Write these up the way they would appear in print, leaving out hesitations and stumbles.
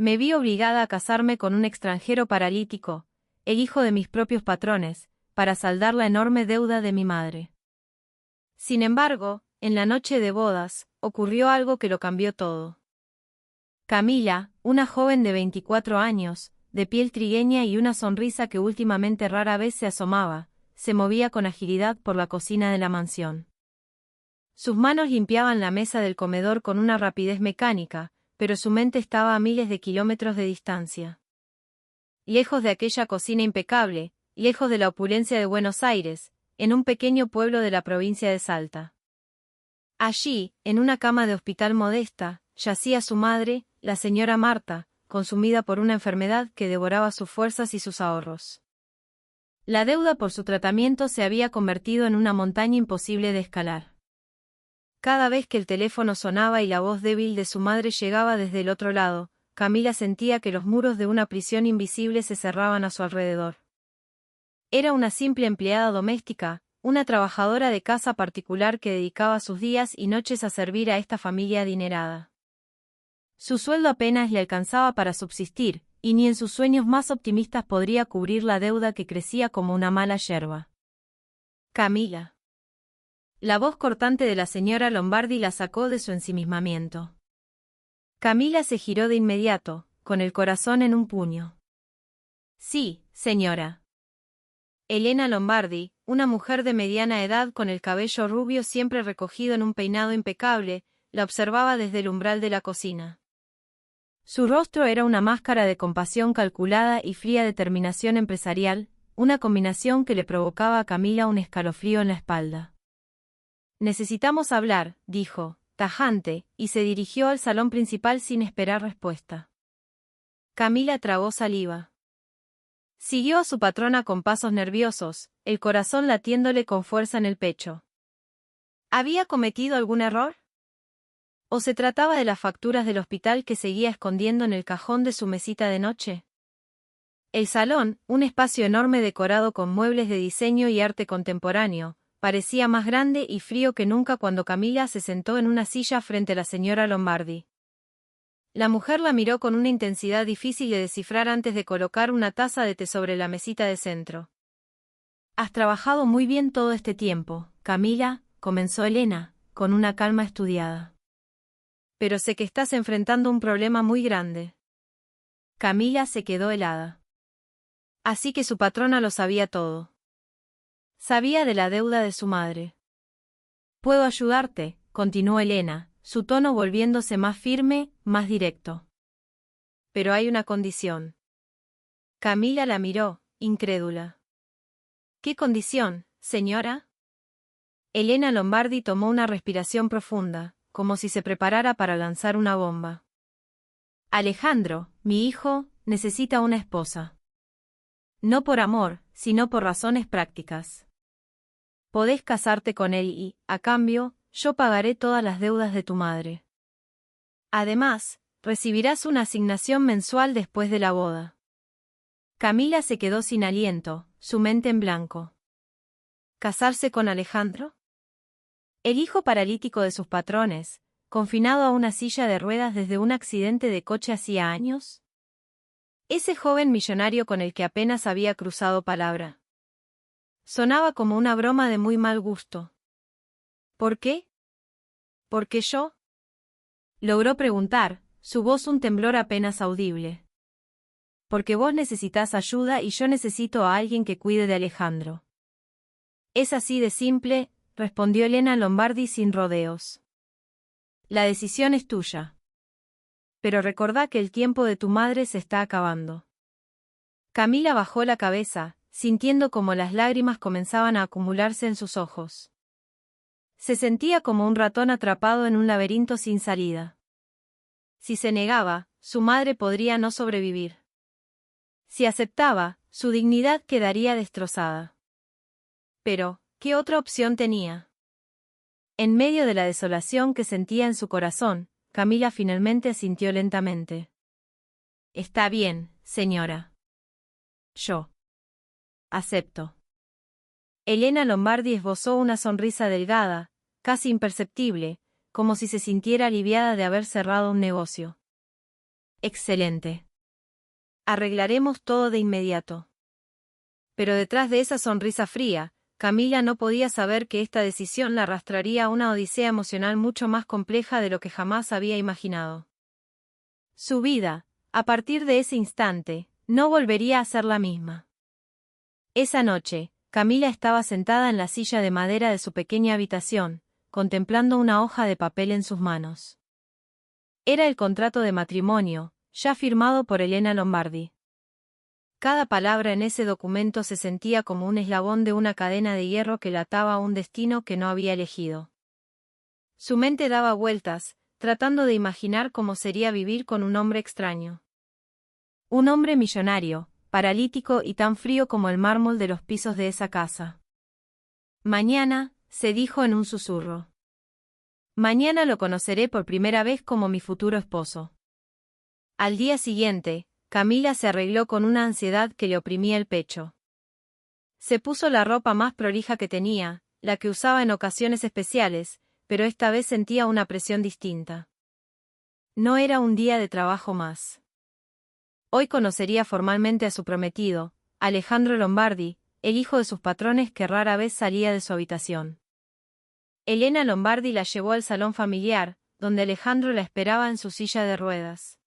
Me vi obligada a casarme con un extranjero paralítico, el hijo de mis propios patrones, para saldar la enorme deuda de mi madre. Sin embargo, en la noche de bodas, ocurrió algo que lo cambió todo. Camila, una joven de 24 años, de piel trigueña y una sonrisa que últimamente rara vez se asomaba, se movía con agilidad por la cocina de la mansión. Sus manos limpiaban la mesa del comedor con una rapidez mecánica, pero su mente estaba a miles de kilómetros de distancia. Lejos de aquella cocina impecable, lejos de la opulencia de Buenos Aires, en un pequeño pueblo de la provincia de Salta. Allí, en una cama de hospital modesta, yacía su madre, la señora Marta, consumida por una enfermedad que devoraba sus fuerzas y sus ahorros. La deuda por su tratamiento se había convertido en una montaña imposible de escalar. Cada vez que el teléfono sonaba y la voz débil de su madre llegaba desde el otro lado, Camila sentía que los muros de una prisión invisible se cerraban a su alrededor. Era una simple empleada doméstica, una trabajadora de casa particular que dedicaba sus días y noches a servir a esta familia adinerada. Su sueldo apenas le alcanzaba para subsistir, y ni en sus sueños más optimistas podría cubrir la deuda que crecía como una mala yerba. Camila. La voz cortante de la señora Lombardi la sacó de su ensimismamiento. Camila se giró de inmediato, con el corazón en un puño. Sí, señora. Elena Lombardi, una mujer de mediana edad con el cabello rubio siempre recogido en un peinado impecable, la observaba desde el umbral de la cocina. Su rostro era una máscara de compasión calculada y fría determinación empresarial, una combinación que le provocaba a Camila un escalofrío en la espalda. Necesitamos hablar, dijo, tajante, y se dirigió al salón principal sin esperar respuesta. Camila tragó saliva. Siguió a su patrona con pasos nerviosos, el corazón latiéndole con fuerza en el pecho. ¿Había cometido algún error? ¿O se trataba de las facturas del hospital que seguía escondiendo en el cajón de su mesita de noche? El salón, un espacio enorme decorado con muebles de diseño y arte contemporáneo, parecía más grande y frío que nunca cuando Camila se sentó en una silla frente a la señora Lombardi. La mujer la miró con una intensidad difícil de descifrar antes de colocar una taza de té sobre la mesita de centro. «Has trabajado muy bien todo este tiempo, Camila», comenzó Elena, con una calma estudiada. «Pero sé que estás enfrentando un problema muy grande». Camila se quedó helada. Así que su patrona lo sabía todo. Sabía de la deuda de su madre. «Puedo ayudarte», continuó Elena, su tono volviéndose más firme, más directo. «Pero hay una condición». Camila la miró, incrédula. «¿Qué condición, señora?» Elena Lombardi tomó una respiración profunda, como si se preparara para lanzar una bomba. «Alejandro, mi hijo, necesita una esposa. No por amor, sino por razones prácticas. Podés casarte con él y, a cambio, yo pagaré todas las deudas de tu madre. Además, recibirás una asignación mensual después de la boda». Camila se quedó sin aliento, su mente en blanco. ¿Casarse con Alejandro? El hijo paralítico de sus patrones, confinado a una silla de ruedas desde un accidente de coche hacía años. Ese joven millonario con el que apenas había cruzado palabra. Sonaba como una broma de muy mal gusto. ¿Por qué? ¿Por qué yo? Logró preguntar, su voz un temblor apenas audible. Porque vos necesitas ayuda y yo necesito a alguien que cuide de Alejandro. Es así de simple, respondió Elena Lombardi sin rodeos. La decisión es tuya. Pero recordá que el tiempo de tu madre se está acabando. Camila bajó la cabeza, sintiendo como las lágrimas comenzaban a acumularse en sus ojos. Se sentía como un ratón atrapado en un laberinto sin salida. Si se negaba, su madre podría no sobrevivir. Si aceptaba, su dignidad quedaría destrozada. Pero, ¿qué otra opción tenía? En medio de la desolación que sentía en su corazón, Camila finalmente asintió lentamente. «Está bien, señora. Yo acepto». Elena Lombardi esbozó una sonrisa delgada, casi imperceptible, como si se sintiera aliviada de haber cerrado un negocio. Excelente. Arreglaremos todo de inmediato. Pero detrás de esa sonrisa fría, Camila no podía saber que esta decisión la arrastraría a una odisea emocional mucho más compleja de lo que jamás había imaginado. Su vida, a partir de ese instante, no volvería a ser la misma. Esa noche, Camila estaba sentada en la silla de madera de su pequeña habitación, contemplando una hoja de papel en sus manos. Era el contrato de matrimonio, ya firmado por Elena Lombardi. Cada palabra en ese documento se sentía como un eslabón de una cadena de hierro que la ataba a un destino que no había elegido. Su mente daba vueltas, tratando de imaginar cómo sería vivir con un hombre extraño. Un hombre millonario, paralítico y tan frío como el mármol de los pisos de esa casa. Mañana, se dijo en un susurro. Mañana lo conoceré por primera vez como mi futuro esposo. Al día siguiente, Camila se arregló con una ansiedad que le oprimía el pecho. Se puso la ropa más prolija que tenía, la que usaba en ocasiones especiales, pero esta vez sentía una presión distinta. No era un día de trabajo más. Hoy conocería formalmente a su prometido, Alejandro Lombardi, el hijo de sus patrones que rara vez salía de su habitación. Elena Lombardi la llevó al salón familiar, donde Alejandro la esperaba en su silla de ruedas.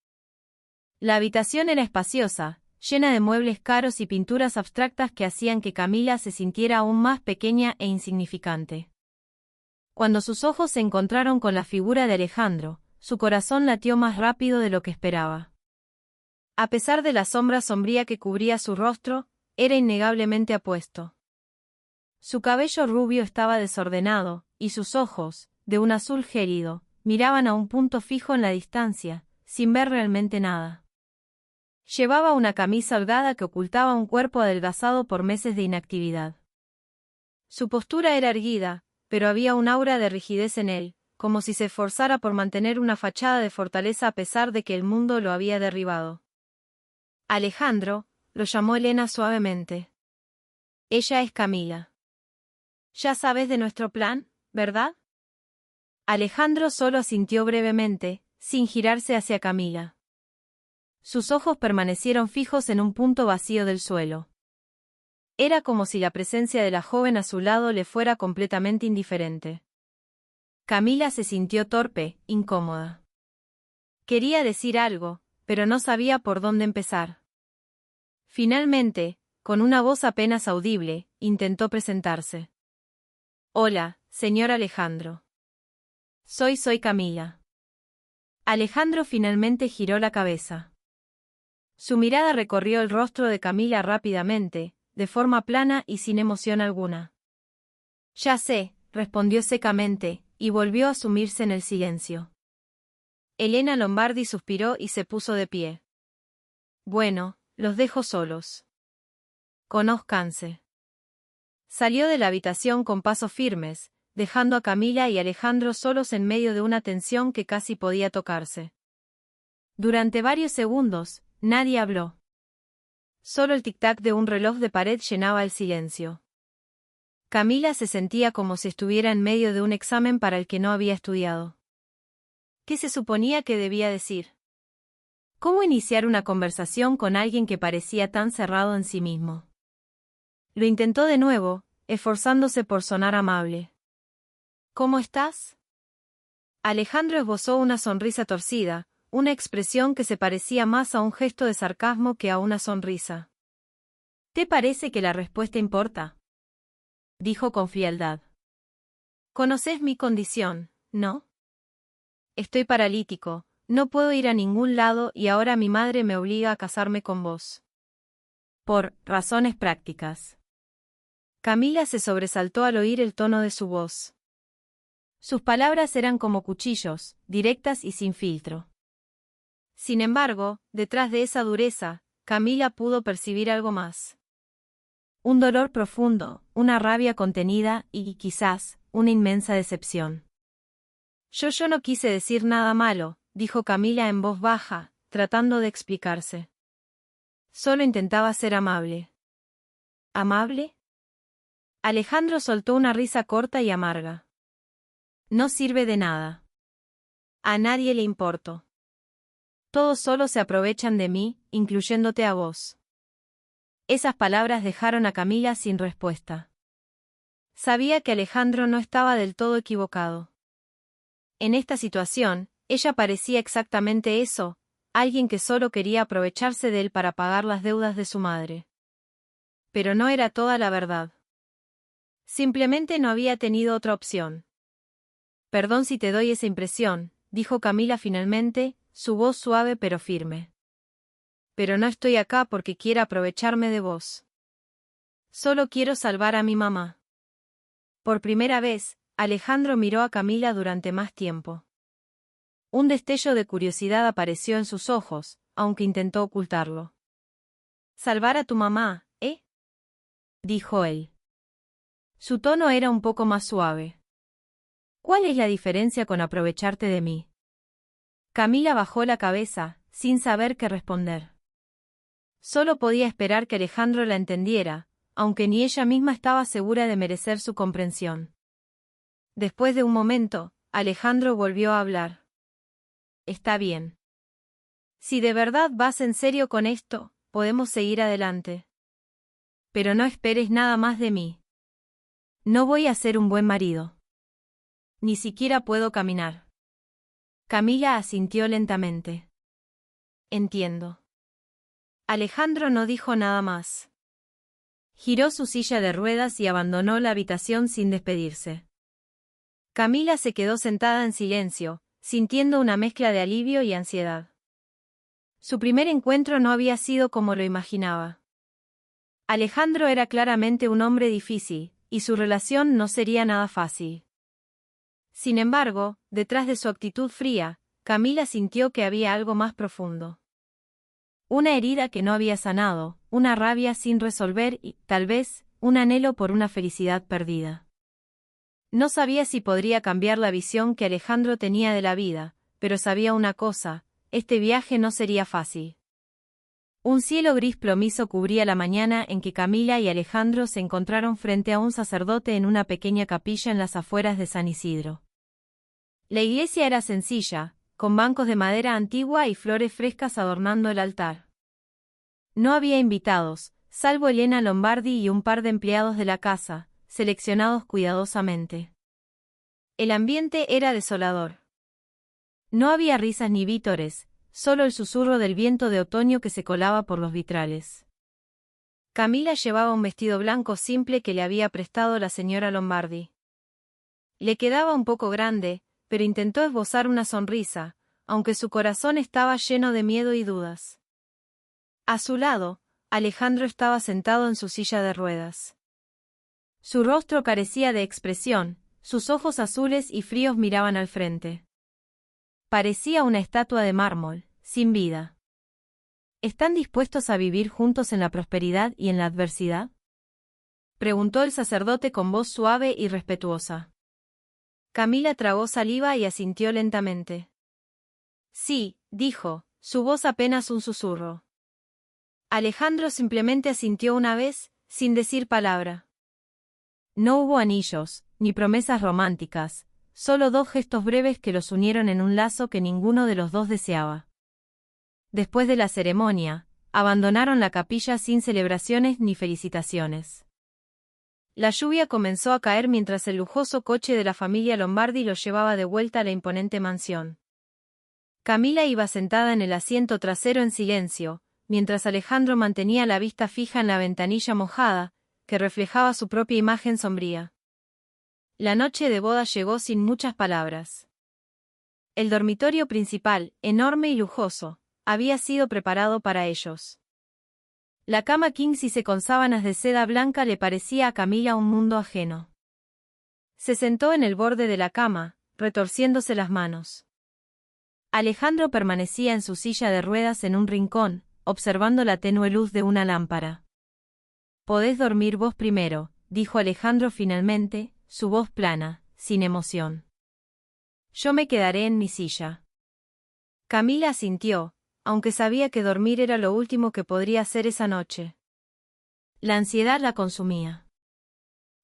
La habitación era espaciosa, llena de muebles caros y pinturas abstractas que hacían que Camila se sintiera aún más pequeña e insignificante. Cuando sus ojos se encontraron con la figura de Alejandro, su corazón latió más rápido de lo que esperaba. A pesar de la sombra sombría que cubría su rostro, era innegablemente apuesto. Su cabello rubio estaba desordenado, y sus ojos, de un azul gélido, miraban a un punto fijo en la distancia, sin ver realmente nada. Llevaba una camisa holgada que ocultaba un cuerpo adelgazado por meses de inactividad. Su postura era erguida, pero había un aura de rigidez en él, como si se esforzara por mantener una fachada de fortaleza a pesar de que el mundo lo había derribado. Alejandro, lo llamó Elena suavemente. Ella es Camila. Ya sabes de nuestro plan, ¿verdad? Alejandro solo asintió brevemente, sin girarse hacia Camila. Sus ojos permanecieron fijos en un punto vacío del suelo. Era como si la presencia de la joven a su lado le fuera completamente indiferente. Camila se sintió torpe, incómoda. Quería decir algo, pero no sabía por dónde empezar. Finalmente, con una voz apenas audible, intentó presentarse. Hola, señor Alejandro. Soy Camila. Alejandro finalmente giró la cabeza. Su mirada recorrió el rostro de Camila rápidamente, de forma plana y sin emoción alguna. Ya sé, respondió secamente, y volvió a sumirse en el silencio. Elena Lombardi suspiró y se puso de pie. Bueno, los dejo solos. Conózcanse. Salió de la habitación con pasos firmes, dejando a Camila y Alejandro solos en medio de una tensión que casi podía tocarse. Durante varios segundos, nadie habló. Solo el tic-tac de un reloj de pared llenaba el silencio. Camila se sentía como si estuviera en medio de un examen para el que no había estudiado. ¿Qué se suponía que debía decir? ¿Cómo iniciar una conversación con alguien que parecía tan cerrado en sí mismo? Lo intentó de nuevo, esforzándose por sonar amable. ¿Cómo estás? Alejandro esbozó una sonrisa torcida, una expresión que se parecía más a un gesto de sarcasmo que a una sonrisa. ¿Te parece que la respuesta importa? Dijo con frialdad. Conoces mi condición, ¿no? Estoy paralítico, no puedo ir a ningún lado y ahora mi madre me obliga a casarme con vos. Por razones prácticas. Camila se sobresaltó al oír el tono de su voz. Sus palabras eran como cuchillos, directas y sin filtro. Sin embargo, detrás de esa dureza, Camila pudo percibir algo más. Un dolor profundo, una rabia contenida y, quizás, una inmensa decepción. Yo no quise decir nada malo, dijo Camila en voz baja, tratando de explicarse. Solo intentaba ser amable. ¿Amable? Alejandro soltó una risa corta y amarga. No sirve de nada. A nadie le importo. Todos solo se aprovechan de mí, incluyéndote a vos. Esas palabras dejaron a Camila sin respuesta. Sabía que Alejandro no estaba del todo equivocado. En esta situación, ella parecía exactamente eso, alguien que solo quería aprovecharse de él para pagar las deudas de su madre. Pero no era toda la verdad. Simplemente no había tenido otra opción. Perdón si te doy esa impresión, dijo Camila finalmente, su voz suave pero firme. Pero no estoy acá porque quiera aprovecharme de vos. Solo quiero salvar a mi mamá. Por primera vez, Alejandro miró a Camila durante más tiempo. Un destello de curiosidad apareció en sus ojos, aunque intentó ocultarlo. «Salvar a tu mamá, ¿eh?», dijo él. Su tono era un poco más suave. «¿Cuál es la diferencia con aprovecharte de mí?». Camila bajó la cabeza, sin saber qué responder. Solo podía esperar que Alejandro la entendiera, aunque ni ella misma estaba segura de merecer su comprensión. Después de un momento, Alejandro volvió a hablar. «Está bien. Si de verdad vas en serio con esto, podemos seguir adelante. Pero no esperes nada más de mí. No voy a ser un buen marido. Ni siquiera puedo caminar». Camila asintió lentamente. «Entiendo». Alejandro no dijo nada más. Giró su silla de ruedas y abandonó la habitación sin despedirse. Camila se quedó sentada en silencio, sintiendo una mezcla de alivio y ansiedad. Su primer encuentro no había sido como lo imaginaba. Alejandro era claramente un hombre difícil, y su relación no sería nada fácil. Sin embargo, detrás de su actitud fría, Camila sintió que había algo más profundo. Una herida que no había sanado, una rabia sin resolver y, tal vez, un anhelo por una felicidad perdida. No sabía si podría cambiar la visión que Alejandro tenía de la vida, pero sabía una cosa, este viaje no sería fácil. Un cielo gris plomizo cubría la mañana en que Camila y Alejandro se encontraron frente a un sacerdote en una pequeña capilla en las afueras de San Isidro. La iglesia era sencilla, con bancos de madera antigua y flores frescas adornando el altar. No había invitados, salvo Elena Lombardi y un par de empleados de la casa, seleccionados cuidadosamente. El ambiente era desolador. No había risas ni vítores, solo el susurro del viento de otoño que se colaba por los vitrales. Camila llevaba un vestido blanco simple que le había prestado la señora Lombardi. Le quedaba un poco grande, pero intentó esbozar una sonrisa, aunque su corazón estaba lleno de miedo y dudas. A su lado, Alejandro estaba sentado en su silla de ruedas. Su rostro carecía de expresión, sus ojos azules y fríos miraban al frente. Parecía una estatua de mármol, sin vida. ¿Están dispuestos a vivir juntos en la prosperidad y en la adversidad?, preguntó el sacerdote con voz suave y respetuosa. Camila tragó saliva y asintió lentamente. Sí, dijo, su voz apenas un susurro. Alejandro simplemente asintió una vez, sin decir palabra. No hubo anillos, ni promesas románticas, solo dos gestos breves que los unieron en un lazo que ninguno de los dos deseaba. Después de la ceremonia, abandonaron la capilla sin celebraciones ni felicitaciones. La lluvia comenzó a caer mientras el lujoso coche de la familia Lombardi los llevaba de vuelta a la imponente mansión. Camila iba sentada en el asiento trasero en silencio, mientras Alejandro mantenía la vista fija en la ventanilla mojada, que reflejaba su propia imagen sombría. La noche de boda llegó sin muchas palabras. El dormitorio principal, enorme y lujoso, había sido preparado para ellos. La cama king-size con sábanas de seda blanca le parecía a Camila un mundo ajeno. Se sentó en el borde de la cama, retorciéndose las manos. Alejandro permanecía en su silla de ruedas en un rincón, observando la tenue luz de una lámpara. «Podés dormir vos primero», dijo Alejandro finalmente, su voz plana, sin emoción. «Yo me quedaré en mi silla». Camila asintió, aunque sabía que dormir era lo último que podría hacer esa noche. La ansiedad la consumía.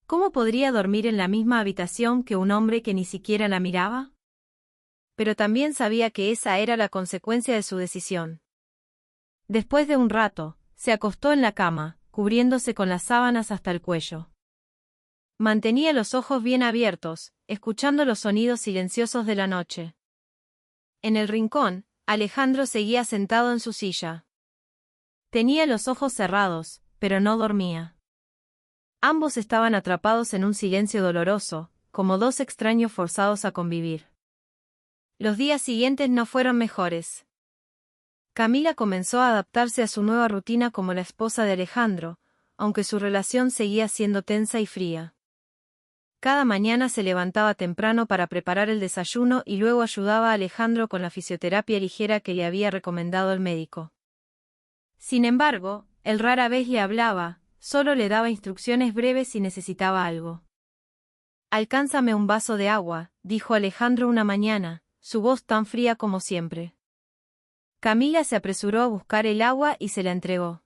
¿Cómo podría dormir en la misma habitación que un hombre que ni siquiera la miraba? pero también sabía que esa era la consecuencia de su decisión. Después de un rato, se acostó en la cama, cubriéndose con las sábanas hasta el cuello. Mantenía los ojos bien abiertos, escuchando los sonidos silenciosos de la noche. En el rincón, Alejandro seguía sentado en su silla. Tenía los ojos cerrados, pero no dormía. Ambos estaban atrapados en un silencio doloroso, como dos extraños forzados a convivir. Los días siguientes no fueron mejores. Camila comenzó a adaptarse a su nueva rutina como la esposa de Alejandro, aunque su relación seguía siendo tensa y fría. Cada mañana se levantaba temprano para preparar el desayuno y luego ayudaba a Alejandro con la fisioterapia ligera que le había recomendado el médico. Sin embargo, él rara vez le hablaba, solo le daba instrucciones breves si necesitaba algo. «Alcánzame un vaso de agua», dijo Alejandro una mañana, su voz tan fría como siempre. Camila se apresuró a buscar el agua y se la entregó.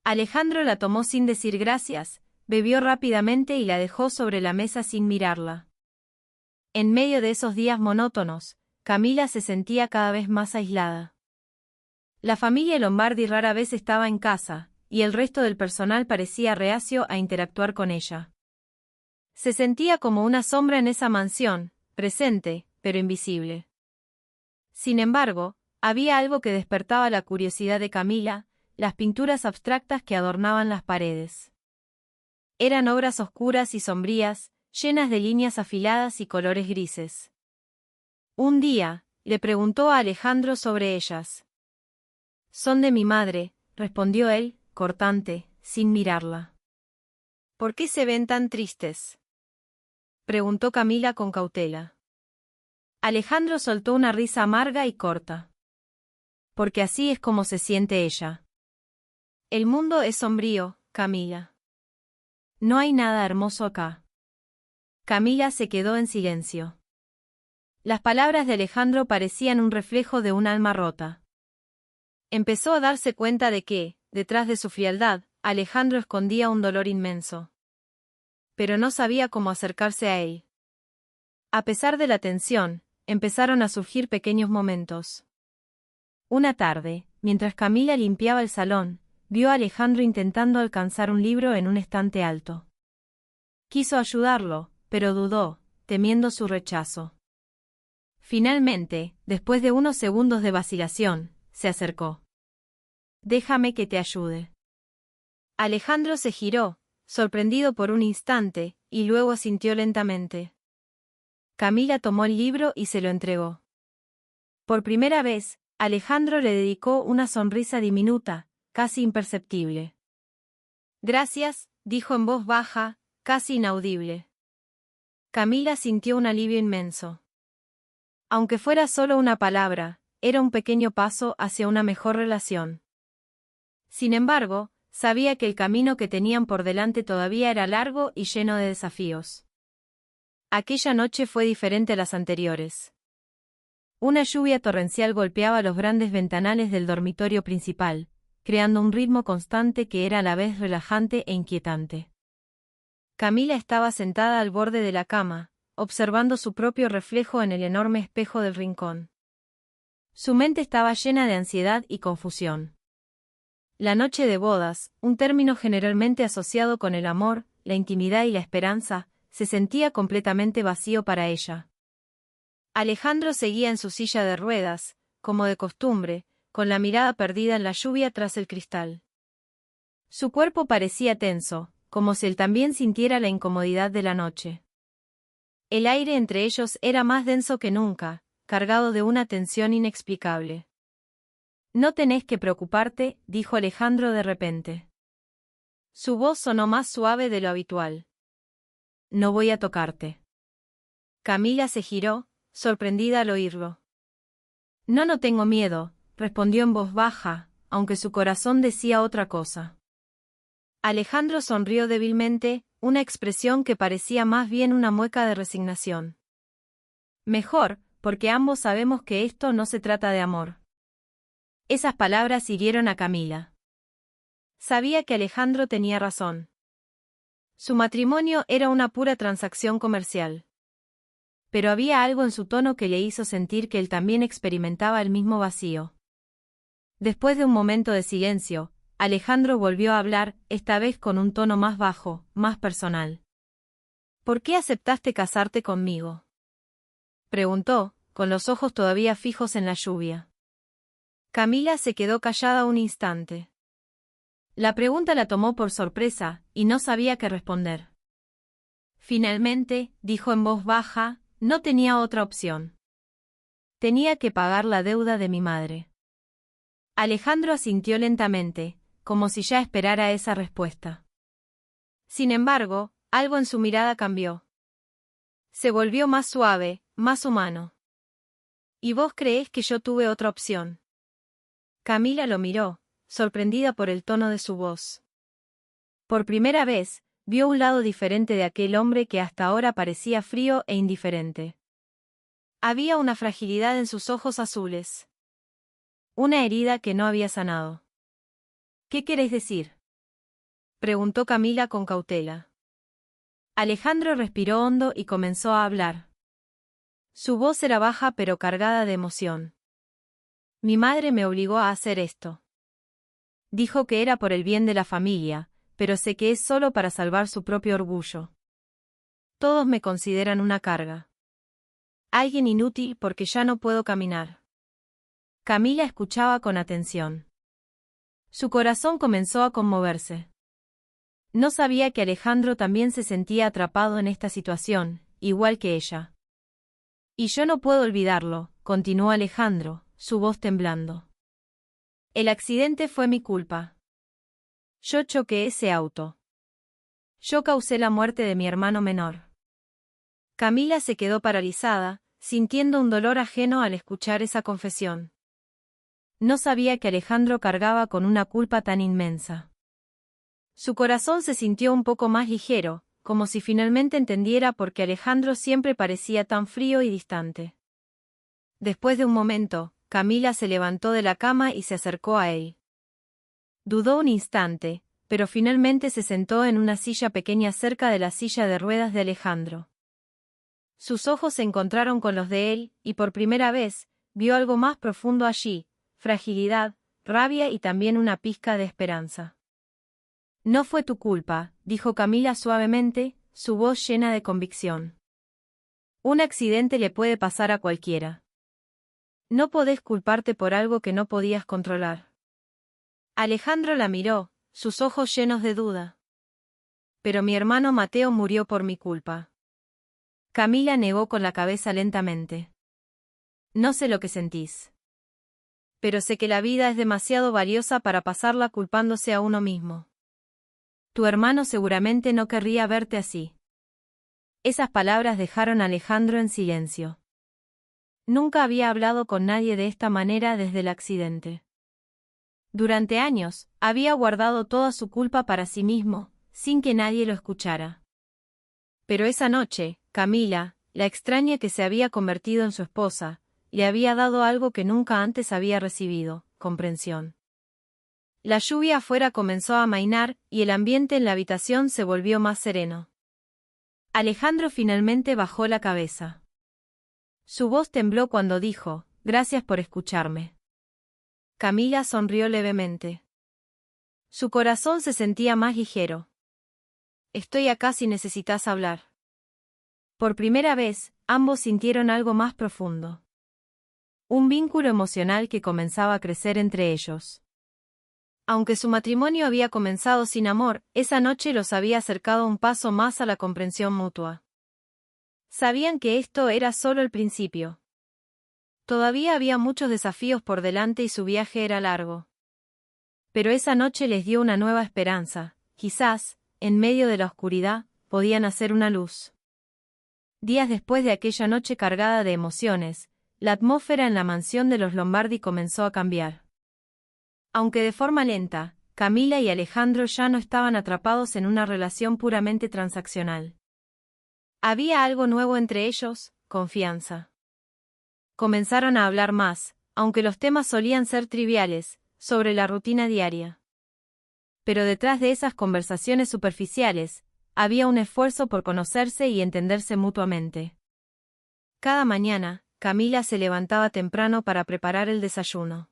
Alejandro la tomó sin decir gracias, bebió rápidamente y la dejó sobre la mesa sin mirarla. En medio de esos días monótonos, Camila se sentía cada vez más aislada. La familia Lombardi rara vez estaba en casa, y el resto del personal parecía reacio a interactuar con ella. Se sentía como una sombra en esa mansión, presente, pero invisible. Sin embargo, había algo que despertaba la curiosidad de Camila, las pinturas abstractas que adornaban las paredes. Eran obras oscuras y sombrías, llenas de líneas afiladas y colores grises. Un día, le preguntó a Alejandro sobre ellas. «Son de mi madre», respondió él, cortante, sin mirarla. «¿Por qué se ven tan tristes?», preguntó Camila con cautela. Alejandro soltó una risa amarga y corta. «Porque así es como se siente ella. El mundo es sombrío, Camila. No hay nada hermoso acá». Camila se quedó en silencio. Las palabras de Alejandro parecían un reflejo de un alma rota. Empezó a darse cuenta de que, detrás de su frialdad, Alejandro escondía un dolor inmenso. Pero no sabía cómo acercarse a él. A pesar de la tensión, empezaron a surgir pequeños momentos. Una tarde, mientras Camila limpiaba el salón, vio a Alejandro intentando alcanzar un libro en un estante alto. Quiso ayudarlo, pero dudó, temiendo su rechazo. Finalmente, después de unos segundos de vacilación, se acercó. «Déjame que te ayude». Alejandro se giró, sorprendido por un instante, y luego asintió lentamente. Camila tomó el libro y se lo entregó. Por primera vez, Alejandro le dedicó una sonrisa diminuta, casi imperceptible. «Gracias», dijo en voz baja, casi inaudible. Camila sintió un alivio inmenso. Aunque fuera solo una palabra, era un pequeño paso hacia una mejor relación. Sin embargo, sabía que el camino que tenían por delante todavía era largo y lleno de desafíos. Aquella noche fue diferente a las anteriores. Una lluvia torrencial golpeaba los grandes ventanales del dormitorio principal, creando un ritmo constante que era a la vez relajante e inquietante. Camila estaba sentada al borde de la cama, observando su propio reflejo en el enorme espejo del rincón. Su mente estaba llena de ansiedad y confusión. La noche de bodas, un término generalmente asociado con el amor, la intimidad y la esperanza, se sentía completamente vacío para ella. Alejandro seguía en su silla de ruedas, como de costumbre, con la mirada perdida en la lluvia tras el cristal. Su cuerpo parecía tenso, como si él también sintiera la incomodidad de la noche. El aire entre ellos era más denso que nunca, cargado de una tensión inexplicable. «No tenés que preocuparte», dijo Alejandro de repente. Su voz sonó más suave de lo habitual. «No voy a tocarte». Camila se giró, sorprendida al oírlo. No tengo miedo», respondió en voz baja, aunque su corazón decía otra cosa. Alejandro sonrió débilmente, una expresión que parecía más bien una mueca de resignación. «Mejor, porque ambos sabemos que esto no se trata de amor». Esas palabras hirieron a Camila. Sabía que Alejandro tenía razón. Su matrimonio era una pura transacción comercial. pero había algo en su tono que le hizo sentir que él también experimentaba el mismo vacío. Después de un momento de silencio, Alejandro volvió a hablar, esta vez con un tono más bajo, más personal. ¿Por qué aceptaste casarte conmigo?, preguntó, con los ojos todavía fijos en la lluvia. Camila se quedó callada un instante. La pregunta la tomó por sorpresa, y no sabía qué responder. Finalmente, dijo en voz baja, no tenía otra opción. Tenía que pagar la deuda de mi madre. Alejandro asintió lentamente, como si ya esperara esa respuesta. Sin embargo, algo en su mirada cambió. Se volvió más suave, más humano. ¿Y vos creés que yo tuve otra opción? Camila lo miró, sorprendida por el tono de su voz. Por primera vez, vio un lado diferente de aquel hombre que hasta ahora parecía frío e indiferente. Había una fragilidad en sus ojos azules. Una herida que no había sanado. ¿Qué queréis decir?, preguntó Camila con cautela. Alejandro respiró hondo y comenzó a hablar. Su voz era baja pero cargada de emoción. Mi madre me obligó a hacer esto. Dijo que era por el bien de la familia, pero sé que es solo para salvar su propio orgullo. Todos me consideran una carga. Alguien inútil porque ya no puedo caminar. Camila escuchaba con atención. Su corazón comenzó a conmoverse. No sabía que Alejandro también se sentía atrapado en esta situación, igual que ella. Y yo no puedo olvidarlo, continuó Alejandro, su voz temblando. El accidente fue mi culpa. Yo choqué ese auto. Yo causé la muerte de mi hermano menor. Camila se quedó paralizada, sintiendo un dolor ajeno al escuchar esa confesión. No sabía que Alejandro cargaba con una culpa tan inmensa. Su corazón se sintió un poco más ligero, como si finalmente entendiera por qué Alejandro siempre parecía tan frío y distante. Después de un momento, Camila se levantó de la cama y se acercó a él. Dudó un instante, pero finalmente se sentó en una silla pequeña cerca de la silla de ruedas de Alejandro. Sus ojos se encontraron con los de él, y por primera vez, vio algo más profundo allí, fragilidad, rabia y también una pizca de esperanza. No fue tu culpa, dijo Camila suavemente, su voz llena de convicción. Un accidente le puede pasar a cualquiera. No podés culparte por algo que no podías controlar. Alejandro la miró, sus ojos llenos de duda. Pero mi hermano Mateo murió por mi culpa. Camila negó con la cabeza lentamente. No sé lo que sentís. Pero sé que la vida es demasiado valiosa para pasarla culpándose a uno mismo. Tu hermano seguramente no querría verte así. Esas palabras dejaron a Alejandro en silencio. Nunca había hablado con nadie de esta manera desde el accidente. Durante años, había guardado toda su culpa para sí mismo, sin que nadie lo escuchara. Pero esa noche, Camila, la extraña que se había convertido en su esposa, le había dado algo que nunca antes había recibido, comprensión. La lluvia afuera comenzó a amainar, y el ambiente en la habitación se volvió más sereno. Alejandro finalmente bajó la cabeza. Su voz tembló cuando dijo, «Gracias por escucharme». Camila sonrió levemente. Su corazón se sentía más ligero. «Estoy acá si necesitas hablar». Por primera vez, ambos sintieron algo más profundo. Un vínculo emocional que comenzaba a crecer entre ellos. Aunque su matrimonio había comenzado sin amor, esa noche los había acercado un paso más a la comprensión mutua. Sabían que esto era solo el principio. Todavía había muchos desafíos por delante y su viaje era largo. Pero esa noche les dio una nueva esperanza, quizás, en medio de la oscuridad, podían hacer una luz. Días después de aquella noche cargada de emociones, la atmósfera en la mansión de los Lombardi comenzó a cambiar. Aunque de forma lenta, Camila y Alejandro ya no estaban atrapados en una relación puramente transaccional. Había algo nuevo entre ellos, confianza. Comenzaron a hablar más, aunque los temas solían ser triviales, sobre la rutina diaria. Pero detrás de esas conversaciones superficiales, había un esfuerzo por conocerse y entenderse mutuamente. Cada mañana, Camila se levantaba temprano para preparar el desayuno.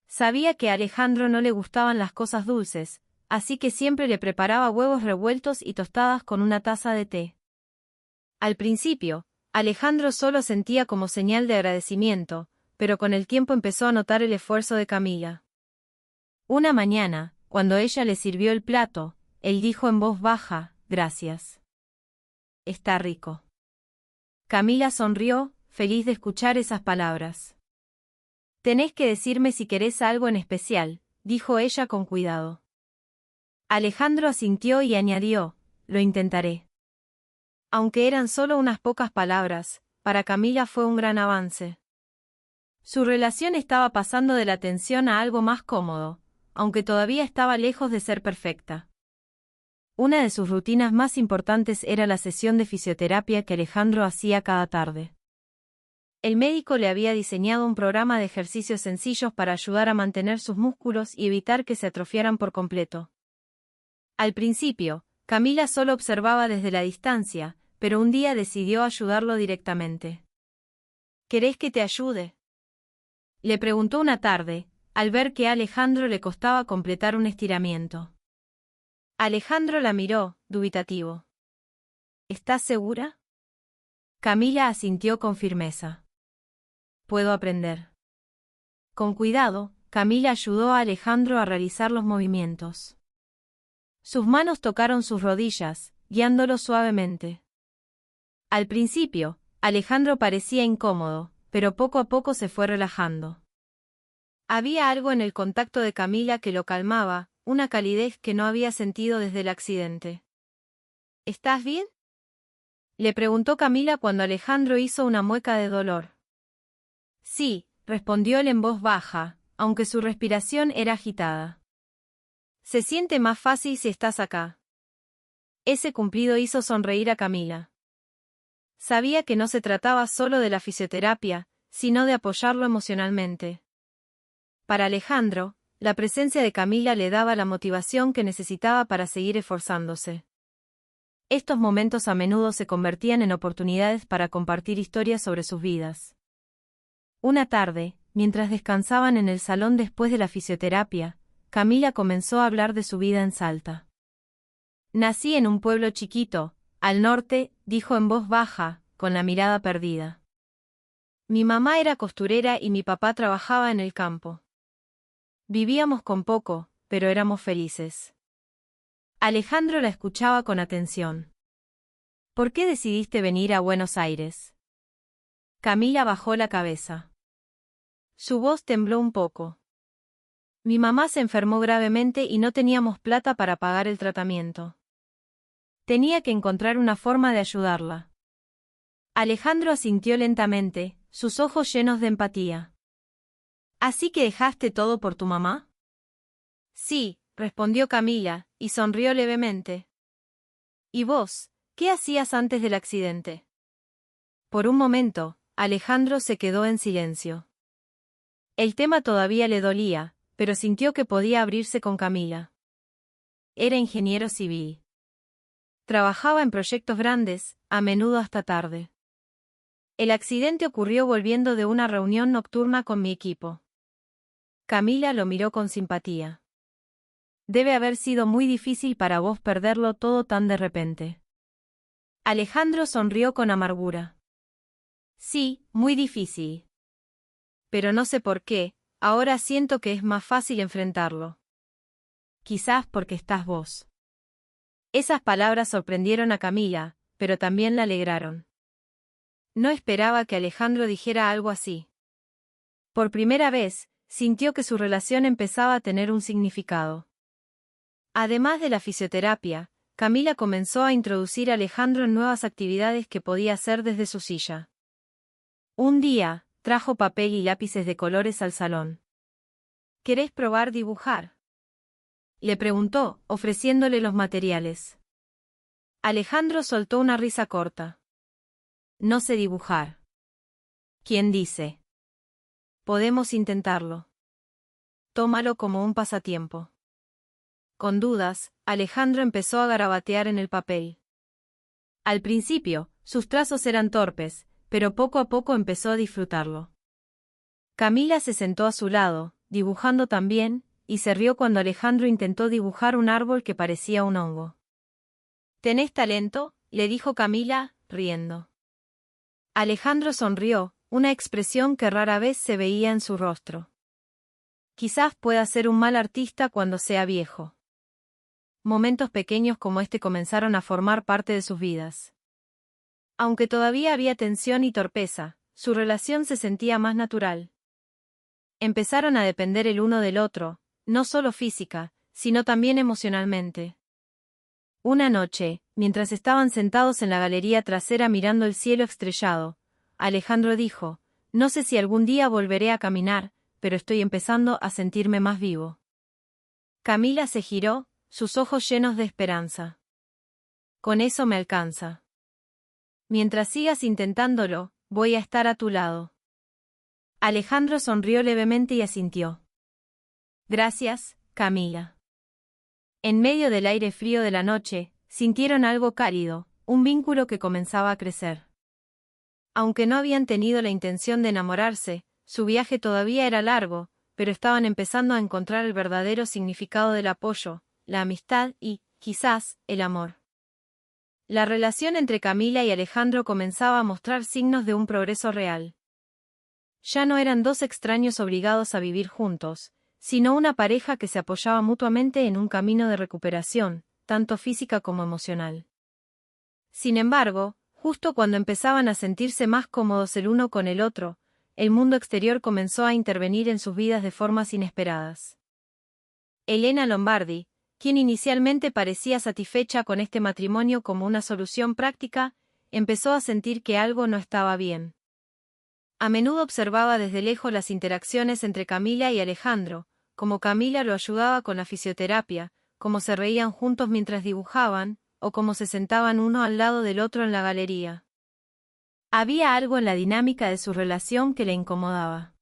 Sabía que a Alejandro no le gustaban las cosas dulces, así que siempre le preparaba huevos revueltos y tostadas con una taza de té. Al principio, Alejandro solo sentía como señal de agradecimiento, pero con el tiempo empezó a notar el esfuerzo de Camila. Una mañana, cuando ella le sirvió el plato, él dijo en voz baja, «Gracias. Está rico». Camila sonrió, feliz de escuchar esas palabras. «Tenés que decirme si querés algo en especial», dijo ella con cuidado. Alejandro asintió y añadió, «Lo intentaré». Aunque eran solo unas pocas palabras, para Camila fue un gran avance. Su relación estaba pasando de la tensión a algo más cómodo, aunque todavía estaba lejos de ser perfecta. Una de sus rutinas más importantes era la sesión de fisioterapia que Alejandro hacía cada tarde. El médico le había diseñado un programa de ejercicios sencillos para ayudar a mantener sus músculos y evitar que se atrofiaran por completo. Al principio, Camila solo observaba desde la distancia, pero un día decidió ayudarlo directamente. ¿Querés que te ayude?, le preguntó una tarde, al ver que a Alejandro le costaba completar un estiramiento. Alejandro la miró, dubitativo. ¿Estás segura? Camila asintió con firmeza. Puedo aprender. Con cuidado, Camila ayudó a Alejandro a realizar los movimientos. Sus manos tocaron sus rodillas, guiándolo suavemente. Al principio, Alejandro parecía incómodo, pero poco a poco se fue relajando. Había algo en el contacto de Camila que lo calmaba, una calidez que no había sentido desde el accidente. ¿Estás bien?, le preguntó Camila cuando Alejandro hizo una mueca de dolor. Sí, respondió él en voz baja, aunque su respiración era agitada. Se siente más fácil si estás acá. Ese cumplido hizo sonreír a Camila. Sabía que no se trataba solo de la fisioterapia, sino de apoyarlo emocionalmente. Para Alejandro, la presencia de Camila le daba la motivación que necesitaba para seguir esforzándose. Estos momentos a menudo se convertían en oportunidades para compartir historias sobre sus vidas. Una tarde, mientras descansaban en el salón después de la fisioterapia, Camila comenzó a hablar de su vida en Salta. Nací en un pueblo chiquito, al norte, dijo en voz baja, con la mirada perdida. Mi mamá era costurera y mi papá trabajaba en el campo. Vivíamos con poco, pero éramos felices. Alejandro la escuchaba con atención. ¿Por qué decidiste venir a Buenos Aires? Camila bajó la cabeza. Su voz tembló un poco. Mi mamá se enfermó gravemente y no teníamos plata para pagar el tratamiento. Tenía que encontrar una forma de ayudarla. Alejandro asintió lentamente, sus ojos llenos de empatía. ¿Así que dejaste todo por tu mamá? Sí, respondió Camila, y sonrió levemente. ¿Y vos, qué hacías antes del accidente? Por un momento, Alejandro se quedó en silencio. El tema todavía le dolía, pero sintió que podía abrirse con Camila. Era ingeniero civil. Trabajaba en proyectos grandes, a menudo hasta tarde. El accidente ocurrió volviendo de una reunión nocturna con mi equipo. Camila lo miró con simpatía. Debe haber sido muy difícil para vos perderlo todo tan de repente. Alejandro sonrió con amargura. Sí, muy difícil. Pero no sé por qué, ahora siento que es más fácil enfrentarlo. Quizás porque estás vos. Esas palabras sorprendieron a Camila, pero también la alegraron. No esperaba que Alejandro dijera algo así. Por primera vez, sintió que su relación empezaba a tener un significado. Además de la fisioterapia, Camila comenzó a introducir a Alejandro en nuevas actividades que podía hacer desde su silla. Un día, trajo papel y lápices de colores al salón. ¿Querés probar dibujar?, le preguntó, ofreciéndole los materiales. Alejandro soltó una risa corta. No sé dibujar. ¿Quién dice? Podemos intentarlo. Tómalo como un pasatiempo. Con dudas, Alejandro empezó a garabatear en el papel. Al principio, sus trazos eran torpes, pero poco a poco empezó a disfrutarlo. Camila se sentó a su lado, dibujando también, y se rió cuando Alejandro intentó dibujar un árbol que parecía un hongo. «¿Tenés talento?», le dijo Camila, riendo. Alejandro sonrió, una expresión que rara vez se veía en su rostro. «Quizás pueda ser un mal artista cuando sea viejo». Momentos pequeños como este comenzaron a formar parte de sus vidas. Aunque todavía había tensión y torpeza, su relación se sentía más natural. Empezaron a depender el uno del otro, no solo física, sino también emocionalmente. Una noche, mientras estaban sentados en la galería trasera mirando el cielo estrellado, Alejandro dijo: «No sé si algún día volveré a caminar, pero estoy empezando a sentirme más vivo». Camila se giró, sus ojos llenos de esperanza. «Con eso me alcanza. Mientras sigas intentándolo, voy a estar a tu lado». Alejandro sonrió levemente y asintió. «Gracias, Camila». En medio del aire frío de la noche, sintieron algo cálido, un vínculo que comenzaba a crecer. Aunque no habían tenido la intención de enamorarse, su viaje todavía era largo, pero estaban empezando a encontrar el verdadero significado del apoyo, la amistad y, quizás, el amor. La relación entre Camila y Alejandro comenzaba a mostrar signos de un progreso real. Ya no eran dos extraños obligados a vivir juntos, sino una pareja que se apoyaba mutuamente en un camino de recuperación, tanto física como emocional. Sin embargo, justo cuando empezaban a sentirse más cómodos el uno con el otro, el mundo exterior comenzó a intervenir en sus vidas de formas inesperadas. Elena Lombardi, quien inicialmente parecía satisfecha con este matrimonio como una solución práctica, empezó a sentir que algo no estaba bien. A menudo observaba desde lejos las interacciones entre Camila y Alejandro, como Camila lo ayudaba con la fisioterapia, cómo se reían juntos mientras dibujaban, o cómo se sentaban uno al lado del otro en la galería. Había algo en la dinámica de su relación que le incomodaba.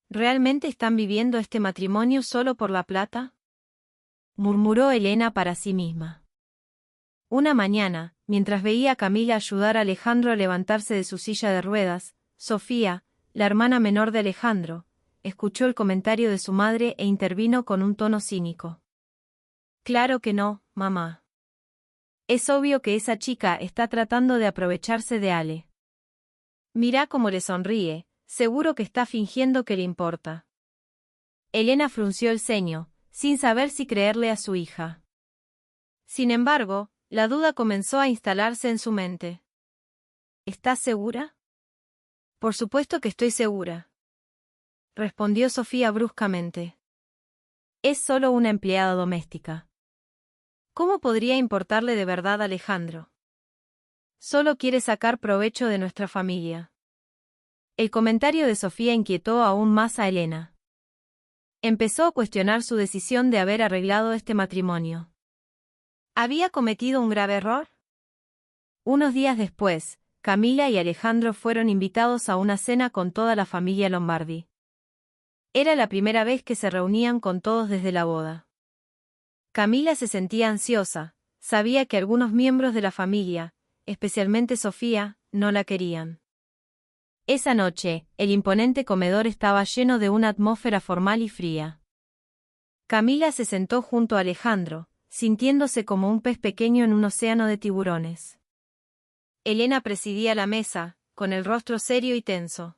¿Realmente están viviendo este matrimonio solo por la plata?, murmuró Elena para sí misma. Una mañana, mientras veía a Camila ayudar a Alejandro a levantarse de su silla de ruedas, Sofía, la hermana menor de Alejandro, escuchó el comentario de su madre e intervino con un tono cínico. «Claro que no, mamá. Es obvio que esa chica está tratando de aprovecharse de Ale. Mirá cómo le sonríe, seguro que está fingiendo que le importa». Elena frunció el ceño, sin saber si creerle a su hija. Sin embargo, la duda comenzó a instalarse en su mente. «¿Estás segura?». «Por supuesto que estoy segura», respondió Sofía bruscamente. «Es solo una empleada doméstica. ¿Cómo podría importarle de verdad a Alejandro? Solo quiere sacar provecho de nuestra familia». El comentario de Sofía inquietó aún más a Elena. Empezó a cuestionar su decisión de haber arreglado este matrimonio. ¿Había cometido un grave error? Unos días después, Camila y Alejandro fueron invitados a una cena con toda la familia Lombardi. Era la primera vez que se reunían con todos desde la boda. Camila se sentía ansiosa, sabía que algunos miembros de la familia, especialmente Sofía, no la querían. Esa noche, el imponente comedor estaba lleno de una atmósfera formal y fría. Camila se sentó junto a Alejandro, sintiéndose como un pez pequeño en un océano de tiburones. Elena presidía la mesa, con el rostro serio y tenso.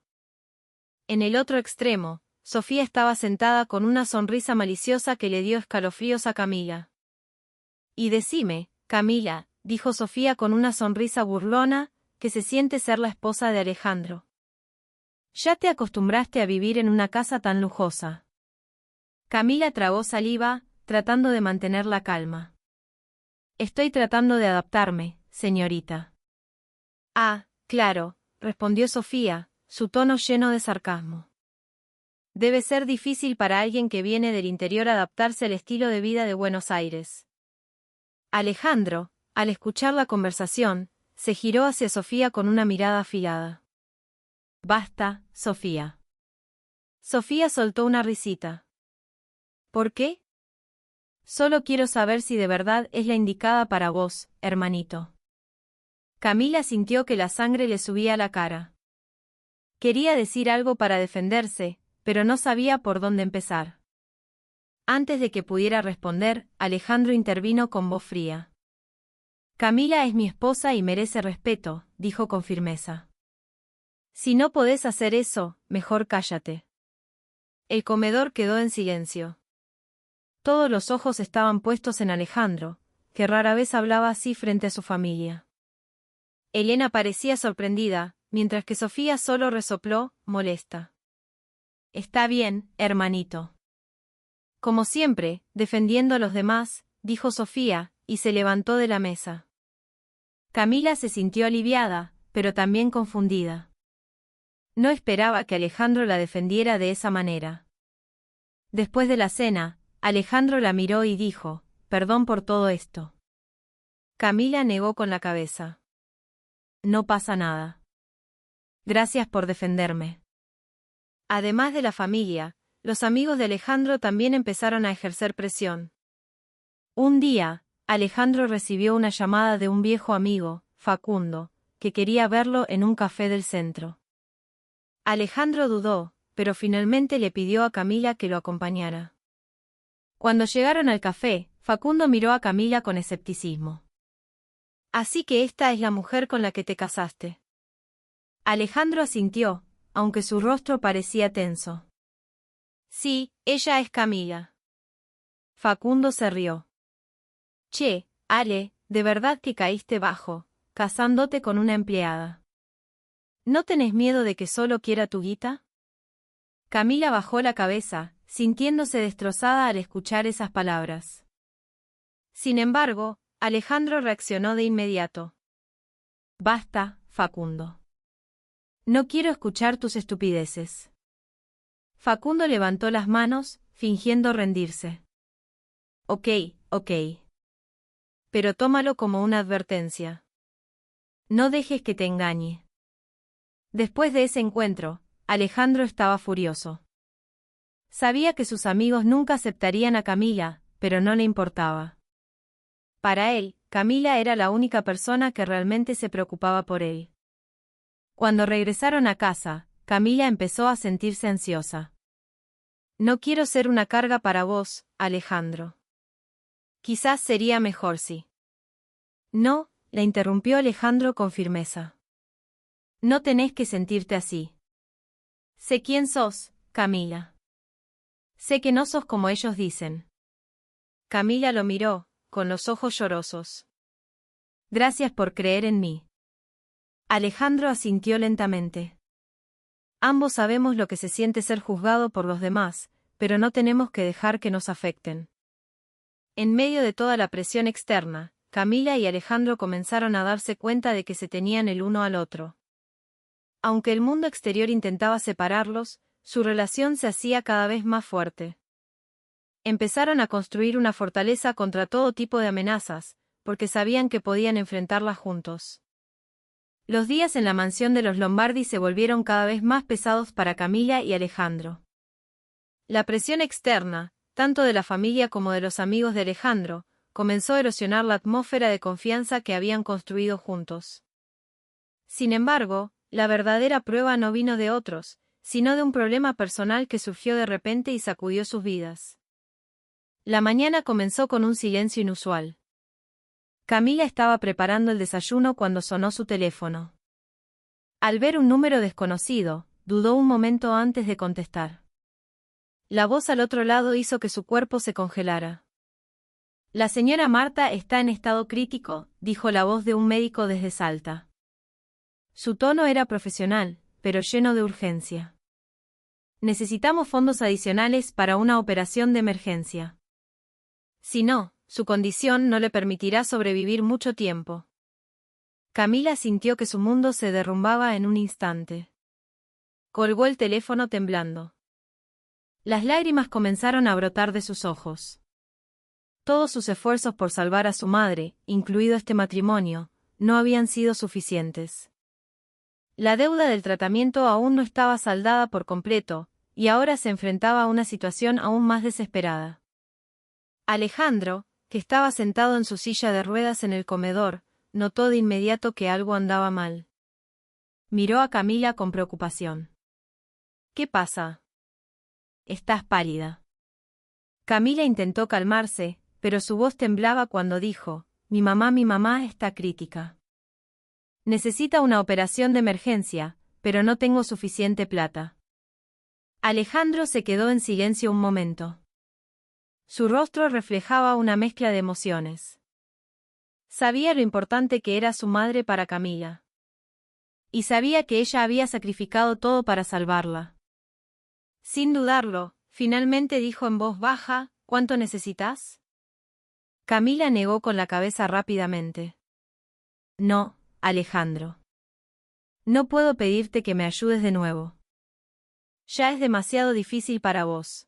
En el otro extremo, Sofía estaba sentada con una sonrisa maliciosa que le dio escalofríos a Camila. «Y decime, Camila», dijo Sofía con una sonrisa burlona, «¿qué se siente ser la esposa de Alejandro? ¿Ya te acostumbraste a vivir en una casa tan lujosa?». Camila tragó saliva, tratando de mantener la calma. «Estoy tratando de adaptarme, señorita». «Ah, claro», respondió Sofía, su tono lleno de sarcasmo. «Debe ser difícil para alguien que viene del interior adaptarse al estilo de vida de Buenos Aires». Alejandro, al escuchar la conversación, se giró hacia Sofía con una mirada afilada. «Basta, Sofía». Sofía soltó una risita. «¿Por qué?». «Solo quiero saber si de verdad es la indicada para vos, hermanito». Camila sintió que la sangre le subía a la cara. Quería decir algo para defenderse, pero no sabía por dónde empezar. Antes de que pudiera responder, Alejandro intervino con voz fría. Camila es mi esposa y merece respeto, dijo con firmeza. Si no podés hacer eso, mejor cállate. El comedor quedó en silencio. Todos los ojos estaban puestos en Alejandro, que rara vez hablaba así frente a su familia. Elena parecía sorprendida, mientras que Sofía solo resopló, molesta. Está bien, hermanito. Como siempre, defendiendo a los demás, dijo Sofía, y se levantó de la mesa. Camila se sintió aliviada, pero también confundida. No esperaba que Alejandro la defendiera de esa manera. Después de la cena, Alejandro la miró y dijo, «Perdón por todo esto». Camila negó con la cabeza. «No pasa nada. Gracias por defenderme». Además de la familia, los amigos de Alejandro también empezaron a ejercer presión. Un día, Alejandro recibió una llamada de un viejo amigo, Facundo, que quería verlo en un café del centro. Alejandro dudó, pero finalmente le pidió a Camila que lo acompañara. Cuando llegaron al café, Facundo miró a Camila con escepticismo. «Así que esta es la mujer con la que te casaste». Alejandro asintió, aunque su rostro parecía tenso. «Sí, ella es Camila». Facundo se rió. «Che, Ale, de verdad que caíste bajo, casándote con una empleada. ¿No tenés miedo de que solo quiera tu guita?» Camila bajó la cabeza, sintiéndose destrozada al escuchar esas palabras. Sin embargo, Alejandro reaccionó de inmediato. «Basta, Facundo. No quiero escuchar tus estupideces». Facundo levantó las manos, fingiendo rendirse. Ok. Pero tómalo como una advertencia. No dejes que te engañe». Después de ese encuentro, Alejandro estaba furioso. Sabía que sus amigos nunca aceptarían a Camila, pero no le importaba. Para él, Camila era la única persona que realmente se preocupaba por él. Cuando regresaron a casa, Camila empezó a sentirse ansiosa. «No quiero ser una carga para vos, Alejandro. Quizás sería mejor si». «No», la interrumpió Alejandro con firmeza. «No tenés que sentirte así. Sé quién sos, Camila. Sé que no sos como ellos dicen». Camila lo miró, con los ojos llorosos. «Gracias por creer en mí». Alejandro asintió lentamente. «Ambos sabemos lo que se siente ser juzgado por los demás, pero no tenemos que dejar que nos afecten». En medio de toda la presión externa, Camila y Alejandro comenzaron a darse cuenta de que se tenían el uno al otro. Aunque el mundo exterior intentaba separarlos, su relación se hacía cada vez más fuerte. Empezaron a construir una fortaleza contra todo tipo de amenazas, porque sabían que podían enfrentarlas juntos. Los días en la mansión de los Lombardi se volvieron cada vez más pesados para Camila y Alejandro. La presión externa, tanto de la familia como de los amigos de Alejandro, comenzó a erosionar la atmósfera de confianza que habían construido juntos. Sin embargo, la verdadera prueba no vino de otros, sino de un problema personal que surgió de repente y sacudió sus vidas. La mañana comenzó con un silencio inusual. Camila estaba preparando el desayuno cuando sonó su teléfono. Al ver un número desconocido, dudó un momento antes de contestar. La voz al otro lado hizo que su cuerpo se congelara. «La señora Marta está en estado crítico», dijo la voz de un médico desde Salta. Su tono era profesional, pero lleno de urgencia. «Necesitamos fondos adicionales para una operación de emergencia. Si no, su condición no le permitirá sobrevivir mucho tiempo». Camila sintió que su mundo se derrumbaba en un instante. Colgó el teléfono temblando. Las lágrimas comenzaron a brotar de sus ojos. Todos sus esfuerzos por salvar a su madre, incluido este matrimonio, no habían sido suficientes. La deuda del tratamiento aún no estaba saldada por completo, y ahora se enfrentaba a una situación aún más desesperada. Alejandro, que estaba sentado en su silla de ruedas en el comedor, notó de inmediato que algo andaba mal. Miró a Camila con preocupación. ¿Qué pasa? Estás pálida. Camila intentó calmarse, pero su voz temblaba cuando dijo, mi mamá está crítica. Necesita una operación de emergencia, pero no tengo suficiente plata. Alejandro se quedó en silencio un momento. Su rostro reflejaba una mezcla de emociones. Sabía lo importante que era su madre para Camila. Y sabía que ella había sacrificado todo para salvarla. Sin dudarlo, finalmente dijo en voz baja, ¿cuánto necesitas? Camila negó con la cabeza rápidamente. No, Alejandro. No puedo pedirte que me ayudes de nuevo. Ya es demasiado difícil para vos.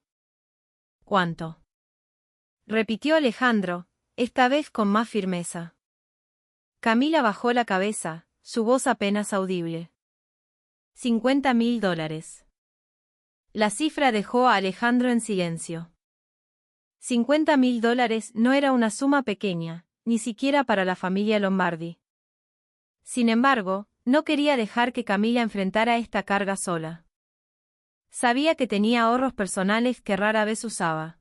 ¿Cuánto? Repitió Alejandro, esta vez con más firmeza. Camila bajó la cabeza, su voz apenas audible. $50.000. La cifra dejó a Alejandro en silencio. $50.000 no era una suma pequeña, ni siquiera para la familia Lombardi. Sin embargo, no quería dejar que Camila enfrentara esta carga sola. Sabía que tenía ahorros personales que rara vez usaba.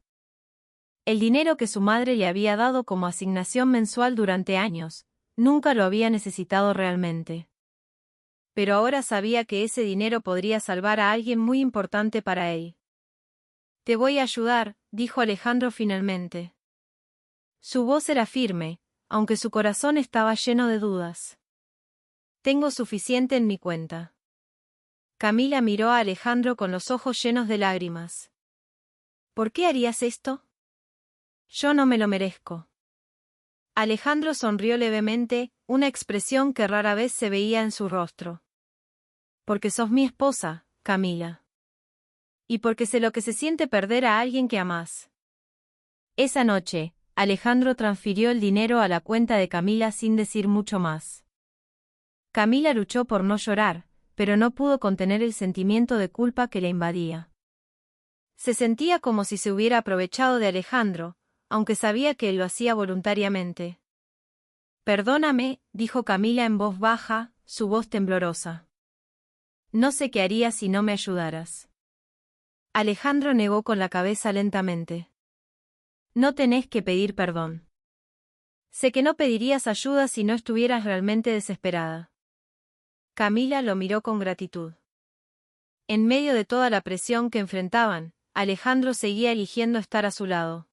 El dinero que su madre le había dado como asignación mensual durante años, nunca lo había necesitado realmente. Pero ahora sabía que ese dinero podría salvar a alguien muy importante para él. Te voy a ayudar, dijo Alejandro finalmente. Su voz era firme, aunque su corazón estaba lleno de dudas. Tengo suficiente en mi cuenta. Camila miró a Alejandro con los ojos llenos de lágrimas. ¿Por qué harías esto? Yo no me lo merezco. Alejandro sonrió levemente, una expresión que rara vez se veía en su rostro. Porque sos mi esposa, Camila. Y porque sé lo que se siente perder a alguien que amás. Esa noche, Alejandro transfirió el dinero a la cuenta de Camila sin decir mucho más. Camila luchó por no llorar, pero no pudo contener el sentimiento de culpa que le invadía. Se sentía como si se hubiera aprovechado de Alejandro, aunque sabía que él lo hacía voluntariamente. Perdóname, dijo Camila en voz baja, su voz temblorosa. No sé qué haría si no me ayudaras. Alejandro negó con la cabeza lentamente. No tenés que pedir perdón. Sé que no pedirías ayuda si no estuvieras realmente desesperada. Camila lo miró con gratitud. En medio de toda la presión que enfrentaban, Alejandro seguía eligiendo estar a su lado.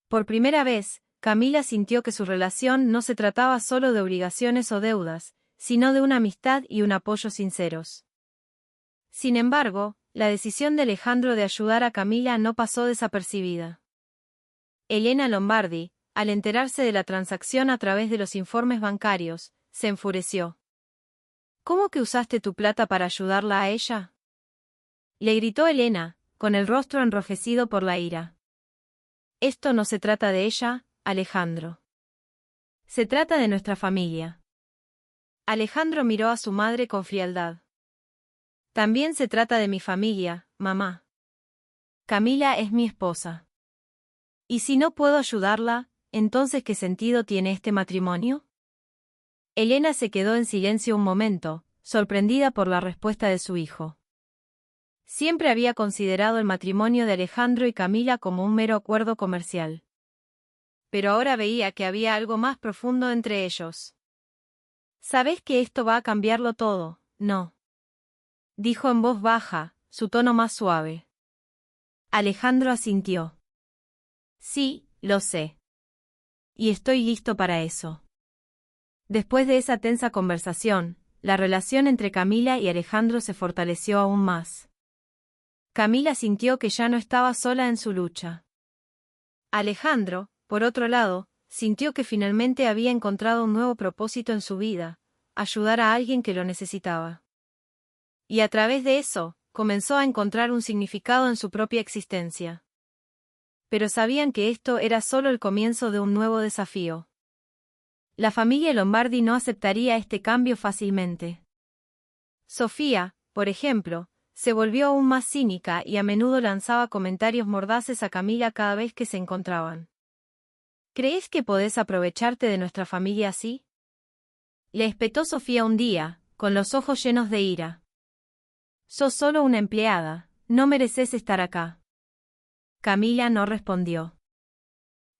Por primera vez, Camila sintió que su relación no se trataba solo de obligaciones o deudas, sino de una amistad y un apoyo sinceros. Sin embargo, la decisión de Alejandro de ayudar a Camila no pasó desapercibida. Elena Lombardi, al enterarse de la transacción a través de los informes bancarios, se enfureció. ¿Cómo que usaste tu plata para ayudarla a ella? Le gritó Elena, con el rostro enrojecido por la ira. Esto no se trata de ella, Alejandro. Se trata de nuestra familia. Alejandro miró a su madre con frialdad. También se trata de mi familia, mamá. Camila es mi esposa. ¿Y si no puedo ayudarla, entonces qué sentido tiene este matrimonio? Elena se quedó en silencio un momento, sorprendida por la respuesta de su hijo. Siempre había considerado el matrimonio de Alejandro y Camila como un mero acuerdo comercial. Pero ahora veía que había algo más profundo entre ellos. «Sabes que esto va a cambiarlo todo, ¿no?», dijo en voz baja, su tono más suave. Alejandro asintió. Sí, lo sé. Y estoy listo para eso. Después de esa tensa conversación, la relación entre Camila y Alejandro se fortaleció aún más. Camila sintió que ya no estaba sola en su lucha. Alejandro, por otro lado, sintió que finalmente había encontrado un nuevo propósito en su vida, ayudar a alguien que lo necesitaba. Y a través de eso, comenzó a encontrar un significado en su propia existencia. Pero sabían que esto era solo el comienzo de un nuevo desafío. La familia Lombardi no aceptaría este cambio fácilmente. Sofía, por ejemplo, se volvió aún más cínica y a menudo lanzaba comentarios mordaces a Camila cada vez que se encontraban. ¿Crees que podés aprovecharte de nuestra familia así?, Le espetó Sofía un día, con los ojos llenos de ira. «Sos solo una empleada, no mereces estar acá». Camila no respondió.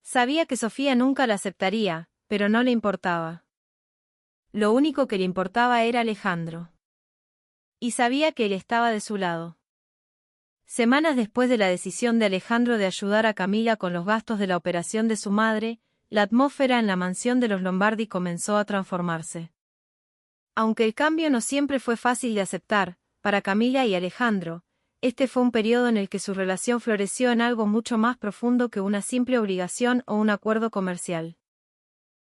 Sabía que Sofía nunca la aceptaría, pero no le importaba. Lo único que le importaba era Alejandro. Y sabía que él estaba de su lado. Semanas después de la decisión de Alejandro de ayudar a Camila con los gastos de la operación de su madre, la atmósfera en la mansión de los Lombardi comenzó a transformarse. Aunque el cambio no siempre fue fácil de aceptar, para Camila y Alejandro, este fue un periodo en el que su relación floreció en algo mucho más profundo que una simple obligación o un acuerdo comercial.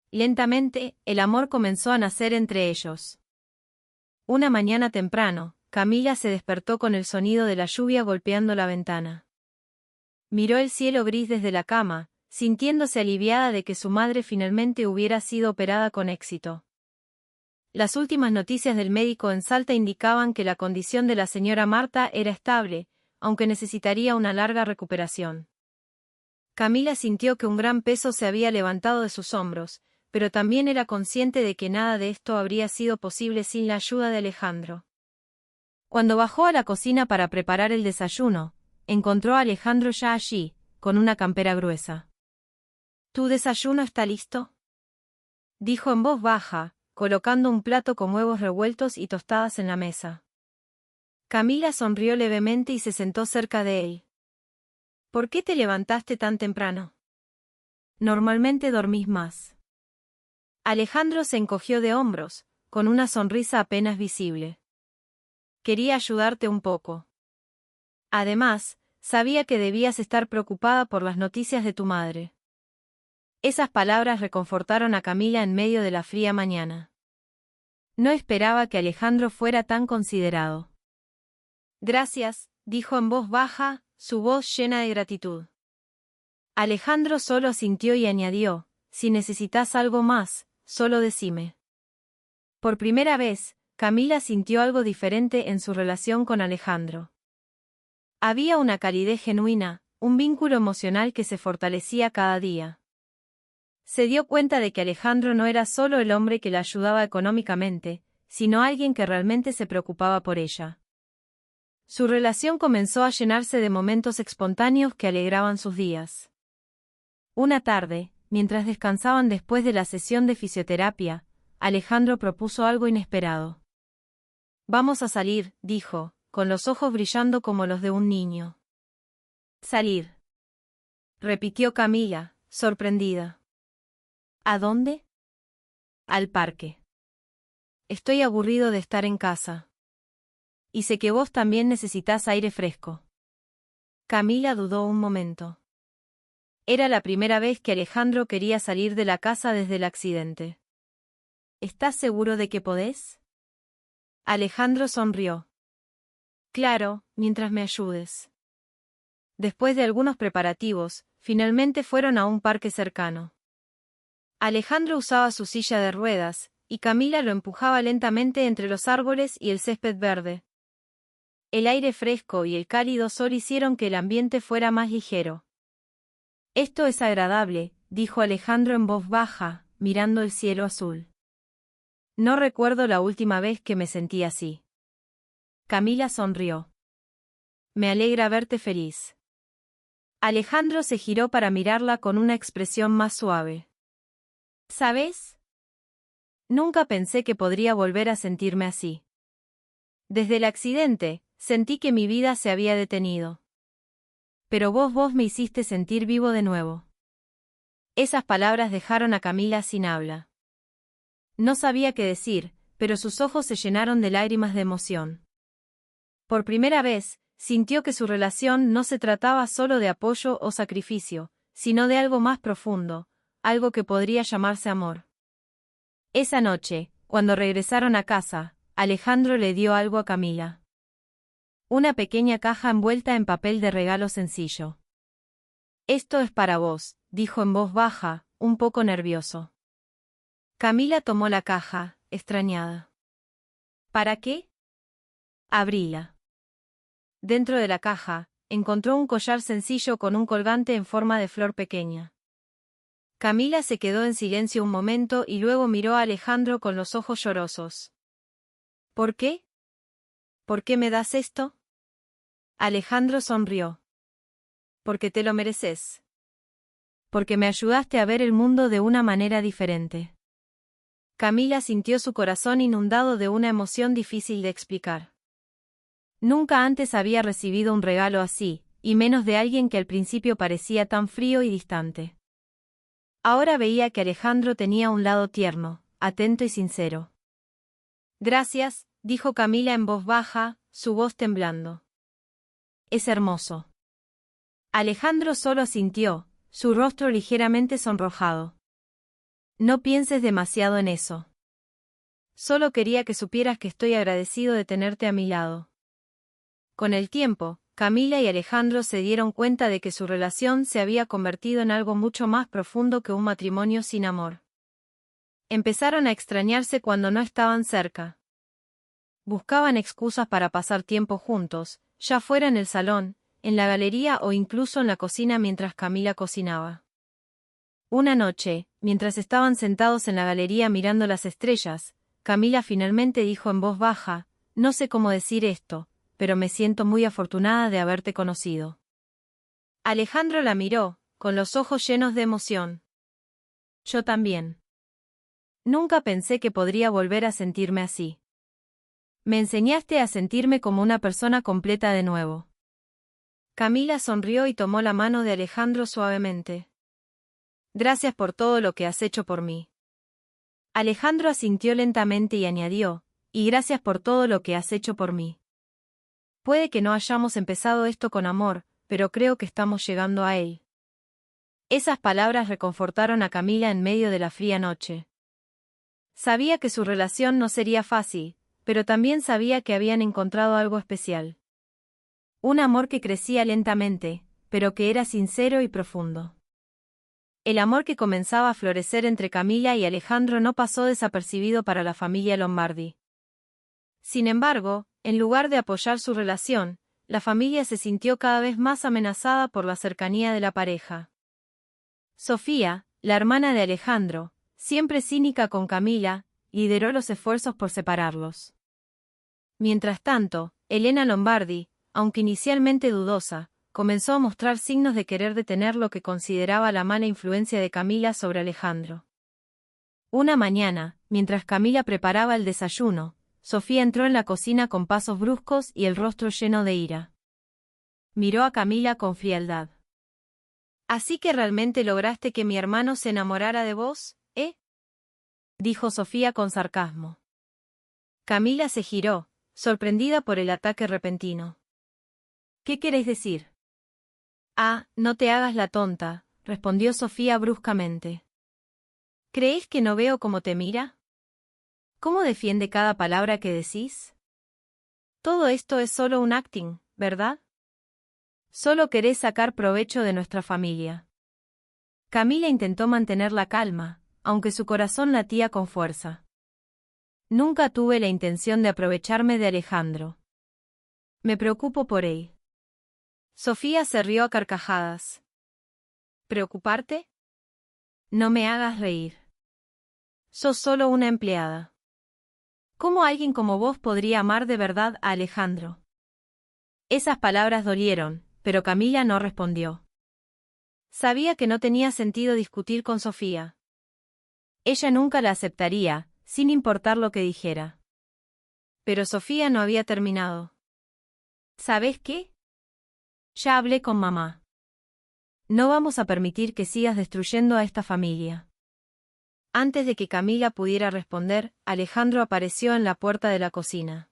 Lentamente, el amor comenzó a nacer entre ellos. Una mañana temprano, Camila se despertó con el sonido de la lluvia golpeando la ventana. Miró el cielo gris desde la cama, sintiéndose aliviada de que su madre finalmente hubiera sido operada con éxito. Las últimas noticias del médico en Salta indicaban que la condición de la señora Marta era estable, aunque necesitaría una larga recuperación. Camila sintió que un gran peso se había levantado de sus hombros, pero también era consciente de que nada de esto habría sido posible sin la ayuda de Alejandro. Cuando bajó a la cocina para preparar el desayuno, encontró a Alejandro ya allí, con una campera gruesa. «¿Tu desayuno está listo?», dijo en voz baja, colocando un plato con huevos revueltos y tostadas en la mesa. Camila sonrió levemente y se sentó cerca de él. «¿Por qué te levantaste tan temprano? Normalmente dormís más». Alejandro se encogió de hombros, con una sonrisa apenas visible. «Quería ayudarte un poco. Además, sabía que debías estar preocupada por las noticias de tu madre». Esas palabras reconfortaron a Camila en medio de la fría mañana. No esperaba que Alejandro fuera tan considerado. «Gracias», dijo en voz baja, su voz llena de gratitud. Alejandro solo asintió y añadió: «Si necesitas algo más, solo decime». Por primera vez, Camila sintió algo diferente en su relación con Alejandro. Había una calidez genuina, un vínculo emocional que se fortalecía cada día. Se dio cuenta de que Alejandro no era solo el hombre que la ayudaba económicamente, sino alguien que realmente se preocupaba por ella. Su relación comenzó a llenarse de momentos espontáneos que alegraban sus días. Una tarde, mientras descansaban después de la sesión de fisioterapia, Alejandro propuso algo inesperado. «Vamos a salir», dijo, con los ojos brillando como los de un niño. «Salir», repitió Camila, sorprendida. «¿A dónde?» «Al parque. Estoy aburrido de estar en casa. Y sé que vos también necesitas aire fresco». Camila dudó un momento. Era la primera vez que Alejandro quería salir de la casa desde el accidente. «¿Estás seguro de que podés?» Alejandro sonrió. «Claro, mientras me ayudes». Después de algunos preparativos, finalmente fueron a un parque cercano. Alejandro usaba su silla de ruedas, y Camila lo empujaba lentamente entre los árboles y el césped verde. El aire fresco y el cálido sol hicieron que el ambiente fuera más ligero. «Esto es agradable», dijo Alejandro en voz baja, mirando el cielo azul. «No recuerdo la última vez que me sentí así». Camila sonrió. «Me alegra verte feliz». Alejandro se giró para mirarla con una expresión más suave. «¿Sabes? Nunca pensé que podría volver a sentirme así. Desde el accidente, sentí que mi vida se había detenido. Pero vos me hiciste sentir vivo de nuevo». Esas palabras dejaron a Camila sin habla. No sabía qué decir, pero sus ojos se llenaron de lágrimas de emoción. Por primera vez, sintió que su relación no se trataba solo de apoyo o sacrificio, sino de algo más profundo, algo que podría llamarse amor. Esa noche, cuando regresaron a casa, Alejandro le dio algo a Camila. Una pequeña caja envuelta en papel de regalo sencillo. «Esto es para vos», dijo en voz baja, un poco nervioso. Camila tomó la caja, extrañada. «¿Para qué?» «Abríla». Dentro de la caja, encontró un collar sencillo con un colgante en forma de flor pequeña. Camila se quedó en silencio un momento y luego miró a Alejandro con los ojos llorosos. ¿Por qué? ¿Por qué me das esto? Alejandro sonrió. Porque te lo mereces. Porque me ayudaste a ver el mundo de una manera diferente. Camila sintió su corazón inundado de una emoción difícil de explicar. Nunca antes había recibido un regalo así, y menos de alguien que al principio parecía tan frío y distante. Ahora veía que Alejandro tenía un lado tierno, atento y sincero. Gracias, dijo Camila en voz baja, su voz temblando. Es hermoso. Alejandro solo asintió, su rostro ligeramente sonrojado. No pienses demasiado en eso. Solo quería que supieras que estoy agradecido de tenerte a mi lado. Con el tiempo, Camila y Alejandro se dieron cuenta de que su relación se había convertido en algo mucho más profundo que un matrimonio sin amor. Empezaron a extrañarse cuando no estaban cerca. Buscaban excusas para pasar tiempo juntos, ya fuera en el salón, en la galería o incluso en la cocina mientras Camila cocinaba. Una noche, mientras estaban sentados en la galería mirando las estrellas, Camila finalmente dijo en voz baja, no sé cómo decir esto, pero me siento muy afortunada de haberte conocido. Alejandro la miró, con los ojos llenos de emoción. Yo también. Nunca pensé que podría volver a sentirme así. Me enseñaste a sentirme como una persona completa de nuevo. Camila sonrió y tomó la mano de Alejandro suavemente. Gracias por todo lo que has hecho por mí. Alejandro asintió lentamente y añadió, y gracias por todo lo que has hecho por mí. Puede que no hayamos empezado esto con amor, pero creo que estamos llegando a él. Esas palabras reconfortaron a Camila en medio de la fría noche. Sabía que su relación no sería fácil, pero también sabía que habían encontrado algo especial. Un amor que crecía lentamente, pero que era sincero y profundo. El amor que comenzaba a florecer entre Camila y Alejandro no pasó desapercibido para la familia Lombardi. Sin embargo, en lugar de apoyar su relación, la familia se sintió cada vez más amenazada por la cercanía de la pareja. Sofía, la hermana de Alejandro, siempre cínica con Camila, lideró los esfuerzos por separarlos. Mientras tanto, Elena Lombardi, aunque inicialmente dudosa, comenzó a mostrar signos de querer detener lo que consideraba la mala influencia de Camila sobre Alejandro. Una mañana, mientras Camila preparaba el desayuno, Sofía entró en la cocina con pasos bruscos y el rostro lleno de ira. Miró a Camila con frialdad. ¿Así que realmente lograste que mi hermano se enamorara de vos, eh? Dijo Sofía con sarcasmo. Camila se giró, sorprendida por el ataque repentino. ¿Qué queréis decir? Ah, no te hagas la tonta, respondió Sofía bruscamente. ¿Creéis que no veo cómo te mira? ¿Cómo defiende cada palabra que decís? Todo esto es solo un acting, ¿verdad? Solo querés sacar provecho de nuestra familia. Camila intentó mantener la calma, aunque su corazón latía con fuerza. Nunca tuve la intención de aprovecharme de Alejandro. Me preocupo por él. Sofía se rió a carcajadas. ¿Preocuparte? No me hagas reír. Sos solo una empleada. ¿Cómo alguien como vos podría amar de verdad a Alejandro? Esas palabras dolieron, pero Camila no respondió. Sabía que no tenía sentido discutir con Sofía. Ella nunca la aceptaría, sin importar lo que dijera. Pero Sofía no había terminado. ¿Sabes qué? Ya hablé con mamá. No vamos a permitir que sigas destruyendo a esta familia. Antes de que Camila pudiera responder, Alejandro apareció en la puerta de la cocina.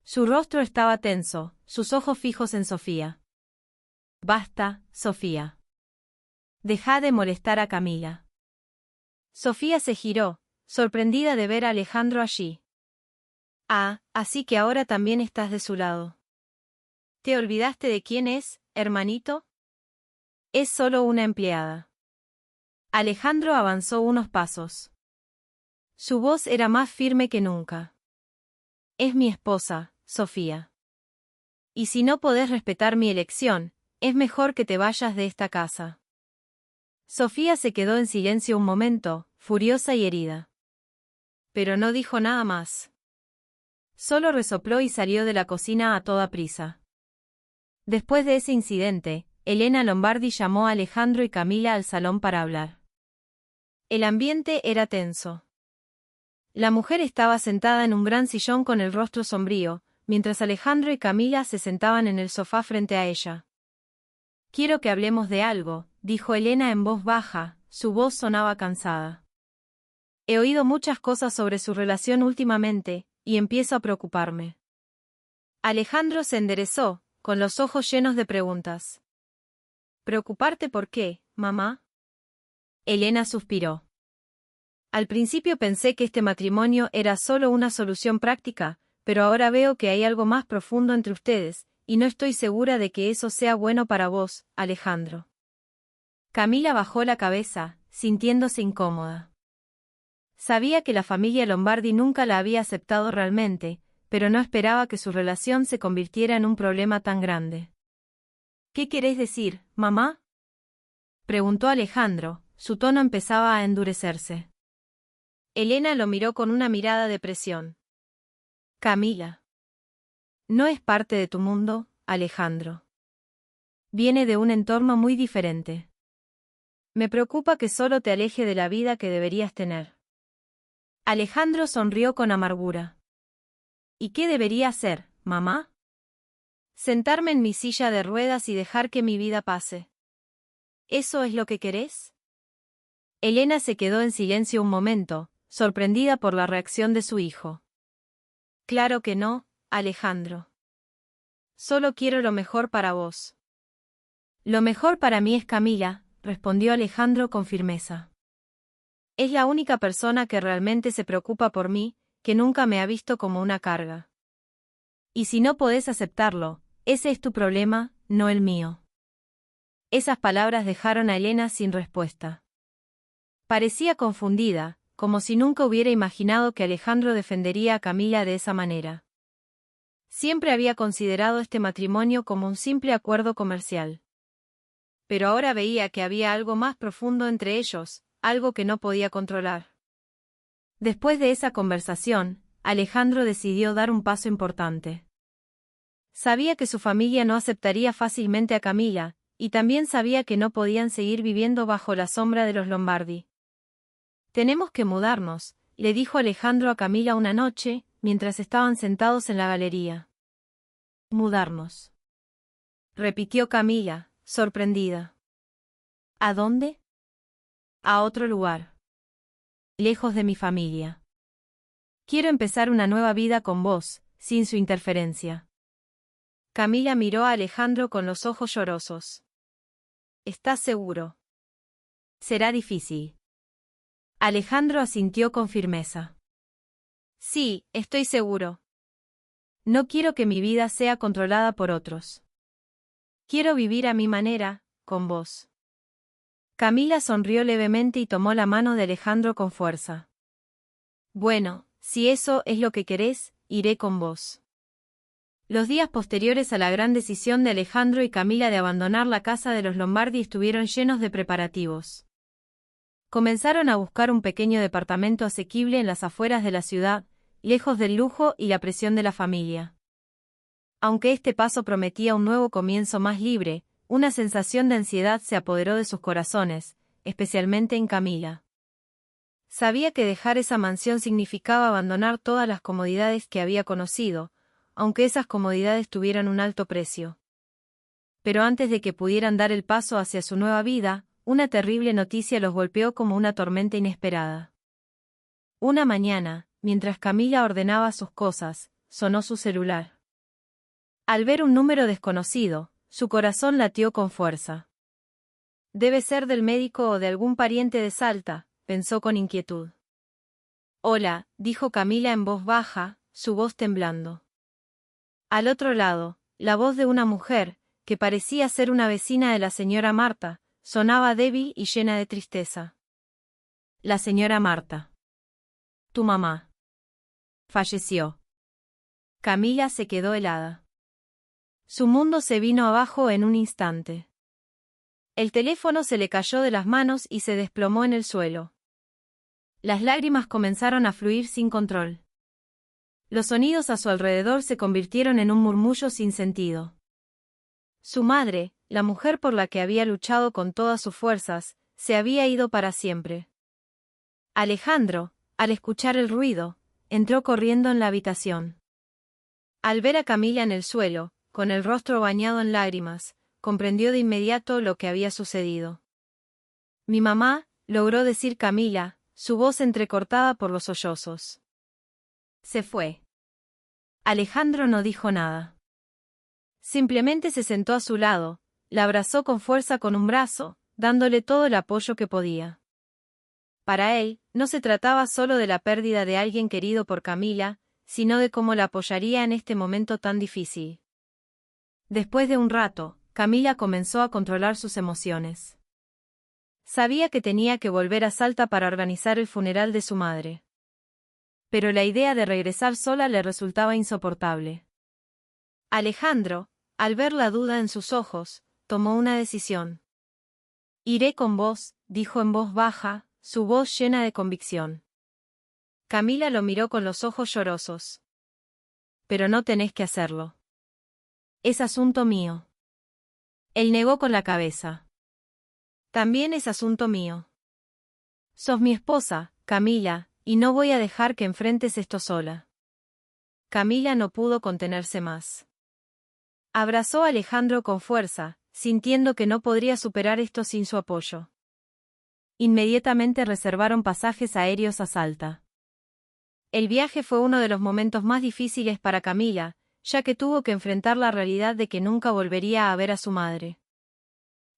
Su rostro estaba tenso, sus ojos fijos en Sofía. Basta, Sofía. Deja de molestar a Camila. Sofía se giró, sorprendida de ver a Alejandro allí. Ah, así que ahora también estás de su lado. ¿Te olvidaste de quién es, hermanito? Es solo una empleada. Alejandro avanzó unos pasos. Su voz era más firme que nunca. Es mi esposa, Sofía. Y si no podés respetar mi elección, es mejor que te vayas de esta casa. Sofía se quedó en silencio un momento, furiosa y herida. Pero no dijo nada más. Solo resopló y salió de la cocina a toda prisa. Después de ese incidente, Elena Lombardi llamó a Alejandro y Camila al salón para hablar. El ambiente era tenso. La mujer estaba sentada en un gran sillón con el rostro sombrío, mientras Alejandro y Camila se sentaban en el sofá frente a ella. «Quiero que hablemos de algo», dijo Elena en voz baja, su voz sonaba cansada. «He oído muchas cosas sobre su relación últimamente, y empiezo a preocuparme». Alejandro se enderezó, con los ojos llenos de preguntas. «¿Preocuparte por qué, mamá?» Elena suspiró. «Al principio pensé que este matrimonio era solo una solución práctica, pero ahora veo que hay algo más profundo entre ustedes, y no estoy segura de que eso sea bueno para vos, Alejandro». Camila bajó la cabeza, sintiéndose incómoda. Sabía que la familia Lombardi nunca la había aceptado realmente, pero no esperaba que su relación se convirtiera en un problema tan grande. «¿Qué querés decir, mamá?», preguntó Alejandro, su tono empezaba a endurecerse. Elena lo miró con una mirada de presión. «Camila. No es parte de tu mundo, Alejandro. Viene de un entorno muy diferente. Me preocupa que solo te aleje de la vida que deberías tener». Alejandro sonrió con amargura. «¿Y qué debería hacer, mamá? ¿Sentarme en mi silla de ruedas y dejar que mi vida pase? ¿Eso es lo que querés?». Elena se quedó en silencio un momento, sorprendida por la reacción de su hijo. «Claro que no, Alejandro. Solo quiero lo mejor para vos». «Lo mejor para mí es Camila», respondió Alejandro con firmeza. «Es la única persona que realmente se preocupa por mí, que nunca me ha visto como una carga. Y si no podés aceptarlo, ese es tu problema, no el mío». Esas palabras dejaron a Elena sin respuesta. Parecía confundida, como si nunca hubiera imaginado que Alejandro defendería a Camila de esa manera. Siempre había considerado este matrimonio como un simple acuerdo comercial. Pero ahora veía que había algo más profundo entre ellos, algo que no podía controlar. Después de esa conversación, Alejandro decidió dar un paso importante. Sabía que su familia no aceptaría fácilmente a Camila, y también sabía que no podían seguir viviendo bajo la sombra de los Lombardi. «Tenemos que mudarnos», le dijo Alejandro a Camila una noche, mientras estaban sentados en la galería. «Mudarnos», repitió Camila, sorprendida. «¿A dónde?». «A otro lugar. Lejos de mi familia. Quiero empezar una nueva vida con vos, sin su interferencia». Camila miró a Alejandro con los ojos llorosos. «¿Estás seguro?». «Será difícil». Alejandro asintió con firmeza. «Sí, estoy seguro. No quiero que mi vida sea controlada por otros. Quiero vivir a mi manera, con vos». Camila sonrió levemente y tomó la mano de Alejandro con fuerza. «Bueno, si eso es lo que querés, iré con vos». Los días posteriores a la gran decisión de Alejandro y Camila de abandonar la casa de los Lombardi estuvieron llenos de preparativos. Comenzaron a buscar un pequeño departamento asequible en las afueras de la ciudad, lejos del lujo y la presión de la familia. Aunque este paso prometía un nuevo comienzo más libre, una sensación de ansiedad se apoderó de sus corazones, especialmente en Camila. Sabía que dejar esa mansión significaba abandonar todas las comodidades que había conocido, aunque esas comodidades tuvieran un alto precio. Pero antes de que pudieran dar el paso hacia su nueva vida, una terrible noticia los golpeó como una tormenta inesperada. Una mañana, mientras Camila ordenaba sus cosas, sonó su celular. Al ver un número desconocido, su corazón latió con fuerza. «Debe ser del médico o de algún pariente de Salta», pensó con inquietud. «Hola», dijo Camila en voz baja, su voz temblando. Al otro lado, la voz de una mujer, que parecía ser una vecina de la señora Marta, sonaba débil y llena de tristeza. «La señora Marta. Tu mamá. Falleció». Camila se quedó helada. Su mundo se vino abajo en un instante. El teléfono se le cayó de las manos y se desplomó en el suelo. Las lágrimas comenzaron a fluir sin control. Los sonidos a su alrededor se convirtieron en un murmullo sin sentido. Su madre, la mujer por la que había luchado con todas sus fuerzas, se había ido para siempre. Alejandro, al escuchar el ruido, entró corriendo en la habitación. Al ver a Camila en el suelo, con el rostro bañado en lágrimas, comprendió de inmediato lo que había sucedido. «Mi mamá», logró decir Camila, su voz entrecortada por los sollozos. Se fue. Alejandro no dijo nada. Simplemente se sentó a su lado, la abrazó con fuerza con un brazo, dándole todo el apoyo que podía. Para él, no se trataba solo de la pérdida de alguien querido por Camila, sino de cómo la apoyaría en este momento tan difícil. Después de un rato, Camila comenzó a controlar sus emociones. Sabía que tenía que volver a Salta para organizar el funeral de su madre. Pero la idea de regresar sola le resultaba insoportable. Alejandro, al ver la duda en sus ojos, tomó una decisión. «Iré con vos», dijo en voz baja, su voz llena de convicción. Camila lo miró con los ojos llorosos. «Pero no tenés que hacerlo. Es asunto mío». Él negó con la cabeza. «También es asunto mío. Sos mi esposa, Camila, y no voy a dejar que enfrentes esto sola». Camila no pudo contenerse más. Abrazó a Alejandro con fuerza, sintiendo que no podría superar esto sin su apoyo. Inmediatamente reservaron pasajes aéreos a Salta. El viaje fue uno de los momentos más difíciles para Camila, ya que tuvo que enfrentar la realidad de que nunca volvería a ver a su madre.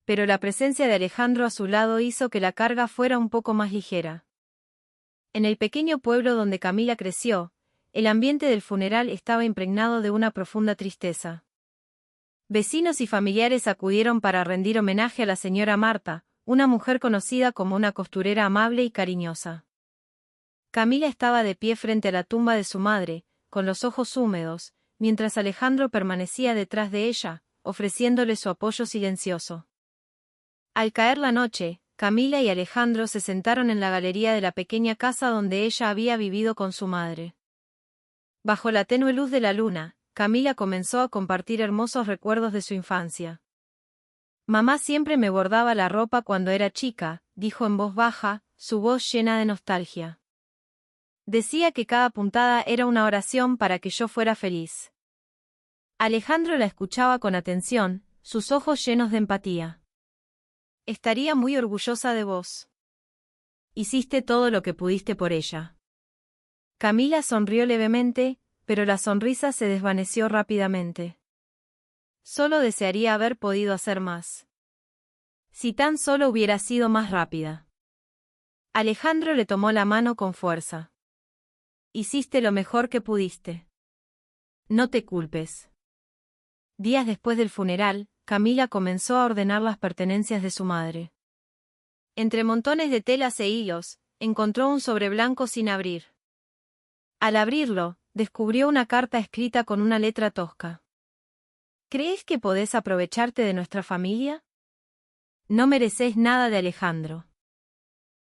Pero la presencia de Alejandro a su lado hizo que la carga fuera un poco más ligera. En el pequeño pueblo donde Camila creció, el ambiente del funeral estaba impregnado de una profunda tristeza. Vecinos y familiares acudieron para rendir homenaje a la señora Marta, una mujer conocida como una costurera amable y cariñosa. Camila estaba de pie frente a la tumba de su madre, con los ojos húmedos, mientras Alejandro permanecía detrás de ella, ofreciéndole su apoyo silencioso. Al caer la noche, Camila y Alejandro se sentaron en la galería de la pequeña casa donde ella había vivido con su madre. Bajo la tenue luz de la luna, Camila comenzó a compartir hermosos recuerdos de su infancia. «Mamá siempre me bordaba la ropa cuando era chica», dijo en voz baja, su voz llena de nostalgia. «Decía que cada puntada era una oración para que yo fuera feliz». Alejandro la escuchaba con atención, sus ojos llenos de empatía. «Estaría muy orgullosa de vos. Hiciste todo lo que pudiste por ella». Camila sonrió levemente, pero la sonrisa se desvaneció rápidamente. Solo desearía haber podido hacer más. Si tan solo hubiera sido más rápida. Alejandro le tomó la mano con fuerza. «Hiciste lo mejor que pudiste. No te culpes». Días después del funeral, Camila comenzó a ordenar las pertenencias de su madre. Entre montones de telas e hilos, encontró un sobre blanco sin abrir. Al abrirlo, descubrió una carta escrita con una letra tosca. «¿Crees que podés aprovecharte de nuestra familia? No mereces nada de Alejandro.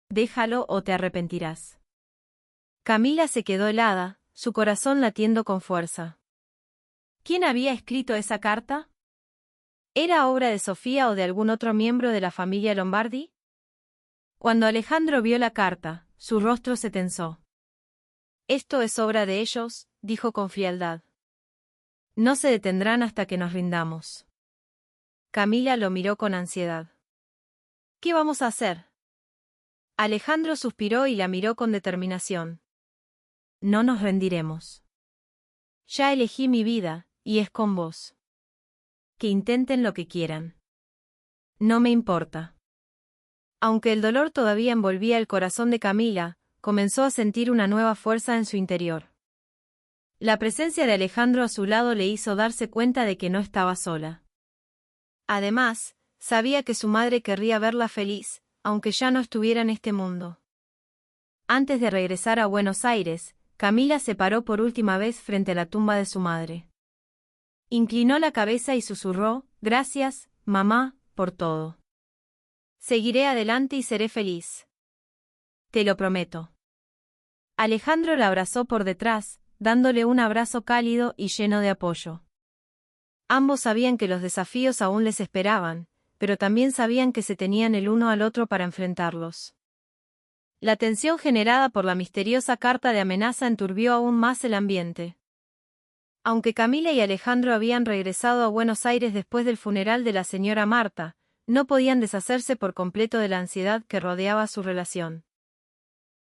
Déjalo o te arrepentirás». Camila se quedó helada, su corazón latiendo con fuerza. ¿Quién había escrito esa carta? ¿Era obra de Sofía o de algún otro miembro de la familia Lombardi? Cuando Alejandro vio la carta, su rostro se tensó. «Esto es obra de ellos», dijo con frialdad. «No se detendrán hasta que nos rindamos». Camila lo miró con ansiedad. «¿Qué vamos a hacer?». Alejandro suspiró y la miró con determinación. «No nos rendiremos. Ya elegí mi vida, y es con vos. Que intenten lo que quieran. No me importa». Aunque el dolor todavía envolvía el corazón de Camila, comenzó a sentir una nueva fuerza en su interior. La presencia de Alejandro a su lado le hizo darse cuenta de que no estaba sola. Además, sabía que su madre querría verla feliz, aunque ya no estuviera en este mundo. Antes de regresar a Buenos Aires, Camila se paró por última vez frente a la tumba de su madre. Inclinó la cabeza y susurró: «Gracias, mamá, por todo». Seguiré adelante y seré feliz. Te lo prometo. Alejandro la abrazó por detrás, dándole un abrazo cálido y lleno de apoyo. Ambos sabían que los desafíos aún les esperaban, pero también sabían que se tenían el uno al otro para enfrentarlos. La tensión generada por la misteriosa carta de amenaza enturbió aún más el ambiente. Aunque Camila y Alejandro habían regresado a Buenos Aires después del funeral de la señora Marta, no podían deshacerse por completo de la ansiedad que rodeaba su relación.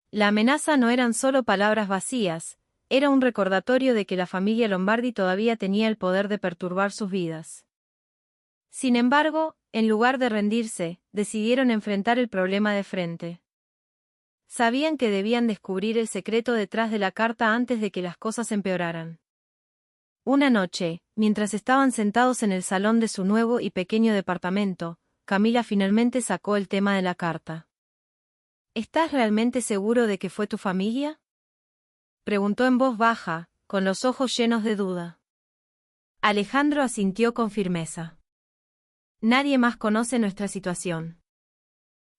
La amenaza no eran solo palabras vacías, era un recordatorio de que la familia Lombardi todavía tenía el poder de perturbar sus vidas. Sin embargo, en lugar de rendirse, decidieron enfrentar el problema de frente. Sabían que debían descubrir el secreto detrás de la carta antes de que las cosas empeoraran. Una noche, mientras estaban sentados en el salón de su nuevo y pequeño departamento, Camila finalmente sacó el tema de la carta. ¿Estás realmente seguro de que fue tu familia?, preguntó en voz baja, con los ojos llenos de duda. Alejandro asintió con firmeza. Nadie más conoce nuestra situación.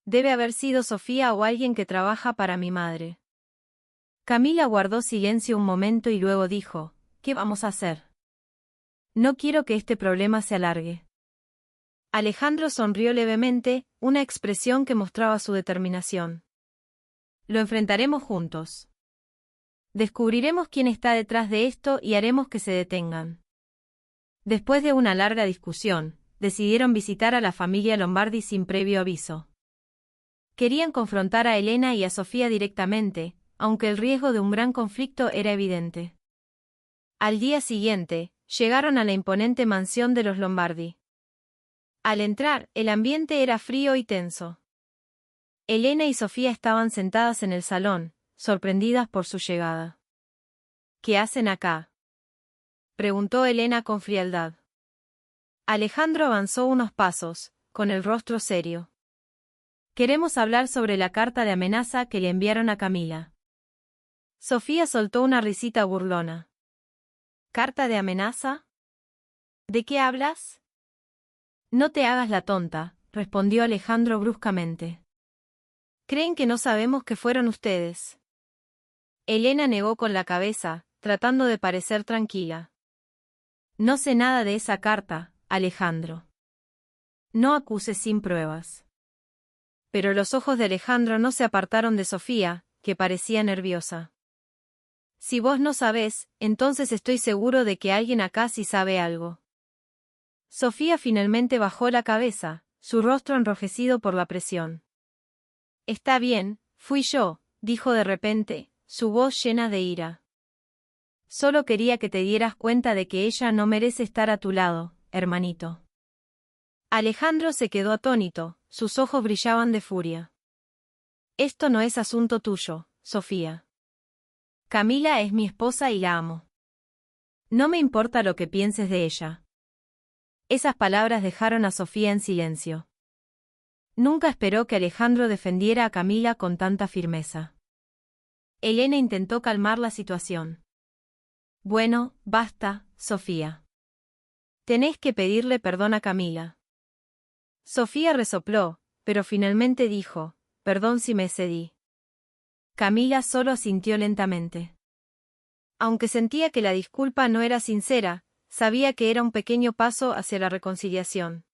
Debe haber sido Sofía o alguien que trabaja para mi madre. Camila guardó silencio un momento y luego dijo, ¿qué vamos a hacer? No quiero que este problema se alargue. Alejandro sonrió levemente, una expresión que mostraba su determinación. Lo enfrentaremos juntos. Descubriremos quién está detrás de esto y haremos que se detengan. Después de una larga discusión, decidieron visitar a la familia Lombardi sin previo aviso. Querían confrontar a Elena y a Sofía directamente, aunque el riesgo de un gran conflicto era evidente. Al día siguiente, llegaron a la imponente mansión de los Lombardi. Al entrar, el ambiente era frío y tenso. Elena y Sofía estaban sentadas en el salón, sorprendidas por su llegada. ¿Qué hacen acá?, preguntó Elena con frialdad. Alejandro avanzó unos pasos, con el rostro serio. Queremos hablar sobre la carta de amenaza que le enviaron a Camila. Sofía soltó una risita burlona. ¿Carta de amenaza? ¿De qué hablas? No te hagas la tonta, respondió Alejandro bruscamente. ¿Creen que no sabemos que fueron ustedes? Elena negó con la cabeza, tratando de parecer tranquila. No sé nada de esa carta, Alejandro. No acuses sin pruebas. Pero los ojos de Alejandro no se apartaron de Sofía, que parecía nerviosa. Si vos no sabés, entonces estoy seguro de que alguien acá sí sabe algo. Sofía finalmente bajó la cabeza, su rostro enrojecido por la presión. Está bien, fui yo, dijo de repente, su voz llena de ira. Solo quería que te dieras cuenta de que ella no merece estar a tu lado, hermanito. Alejandro se quedó atónito, sus ojos brillaban de furia. Esto no es asunto tuyo, Sofía. Camila es mi esposa y la amo. No me importa lo que pienses de ella. Esas palabras dejaron a Sofía en silencio. Nunca esperó que Alejandro defendiera a Camila con tanta firmeza. Elena intentó calmar la situación. Bueno, basta, Sofía. Tenés que pedirle perdón a Camila. Sofía resopló, pero finalmente dijo, perdón si me excedí. Camila solo asintió lentamente. Aunque sentía que la disculpa no era sincera, sabía que era un pequeño paso hacia la reconciliación.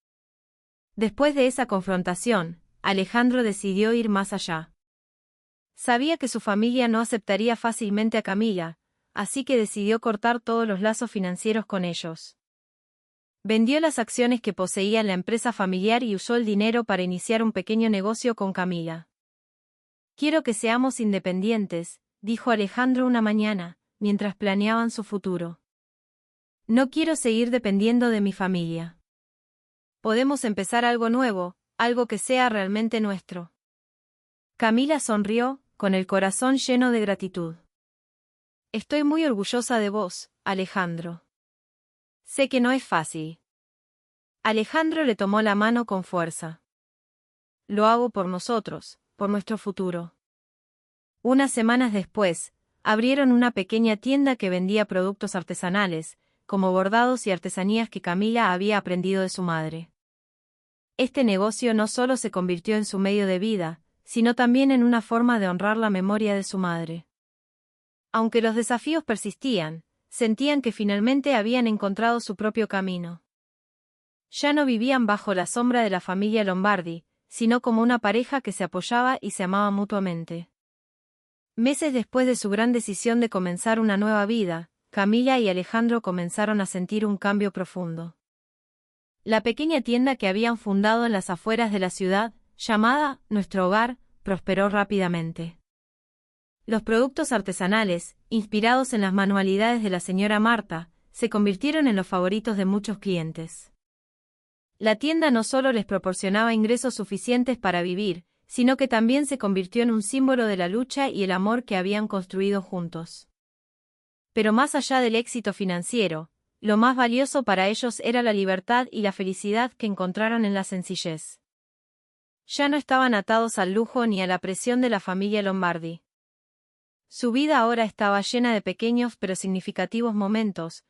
Después de esa confrontación, Alejandro decidió ir más allá. Sabía que su familia no aceptaría fácilmente a Camila, así que decidió cortar todos los lazos financieros con ellos. Vendió las acciones que poseía en la empresa familiar y usó el dinero para iniciar un pequeño negocio con Camila. Quiero que seamos independientes, dijo Alejandro una mañana, mientras planeaban su futuro. No quiero seguir dependiendo de mi familia. Podemos empezar algo nuevo, algo que sea realmente nuestro. Camila sonrió, con el corazón lleno de gratitud. Estoy muy orgullosa de vos, Alejandro. Sé que no es fácil. Alejandro le tomó la mano con fuerza. Lo hago por nosotros, por nuestro futuro. Unas semanas después, abrieron una pequeña tienda que vendía productos artesanales, como bordados y artesanías que Camila había aprendido de su madre. Este negocio no solo se convirtió en su medio de vida, sino también en una forma de honrar la memoria de su madre. Aunque los desafíos persistían, sentían que finalmente habían encontrado su propio camino. Ya no vivían bajo la sombra de la familia Lombardi, sino como una pareja que se apoyaba y se amaba mutuamente. Meses después de su gran decisión de comenzar una nueva vida, Camila y Alejandro comenzaron a sentir un cambio profundo. La pequeña tienda que habían fundado en las afueras de la ciudad, llamada Nuestro Hogar, prosperó rápidamente. Los productos artesanales, inspirados en las manualidades de la señora Marta, se convirtieron en los favoritos de muchos clientes. La tienda no solo les proporcionaba ingresos suficientes para vivir, sino que también se convirtió en un símbolo de la lucha y el amor que habían construido juntos. Pero más allá del éxito financiero, lo más valioso para ellos era la libertad y la felicidad que encontraron en la sencillez. Ya no estaban atados al lujo ni a la presión de la familia Lombardi. Su vida ahora estaba llena de pequeños pero significativos momentos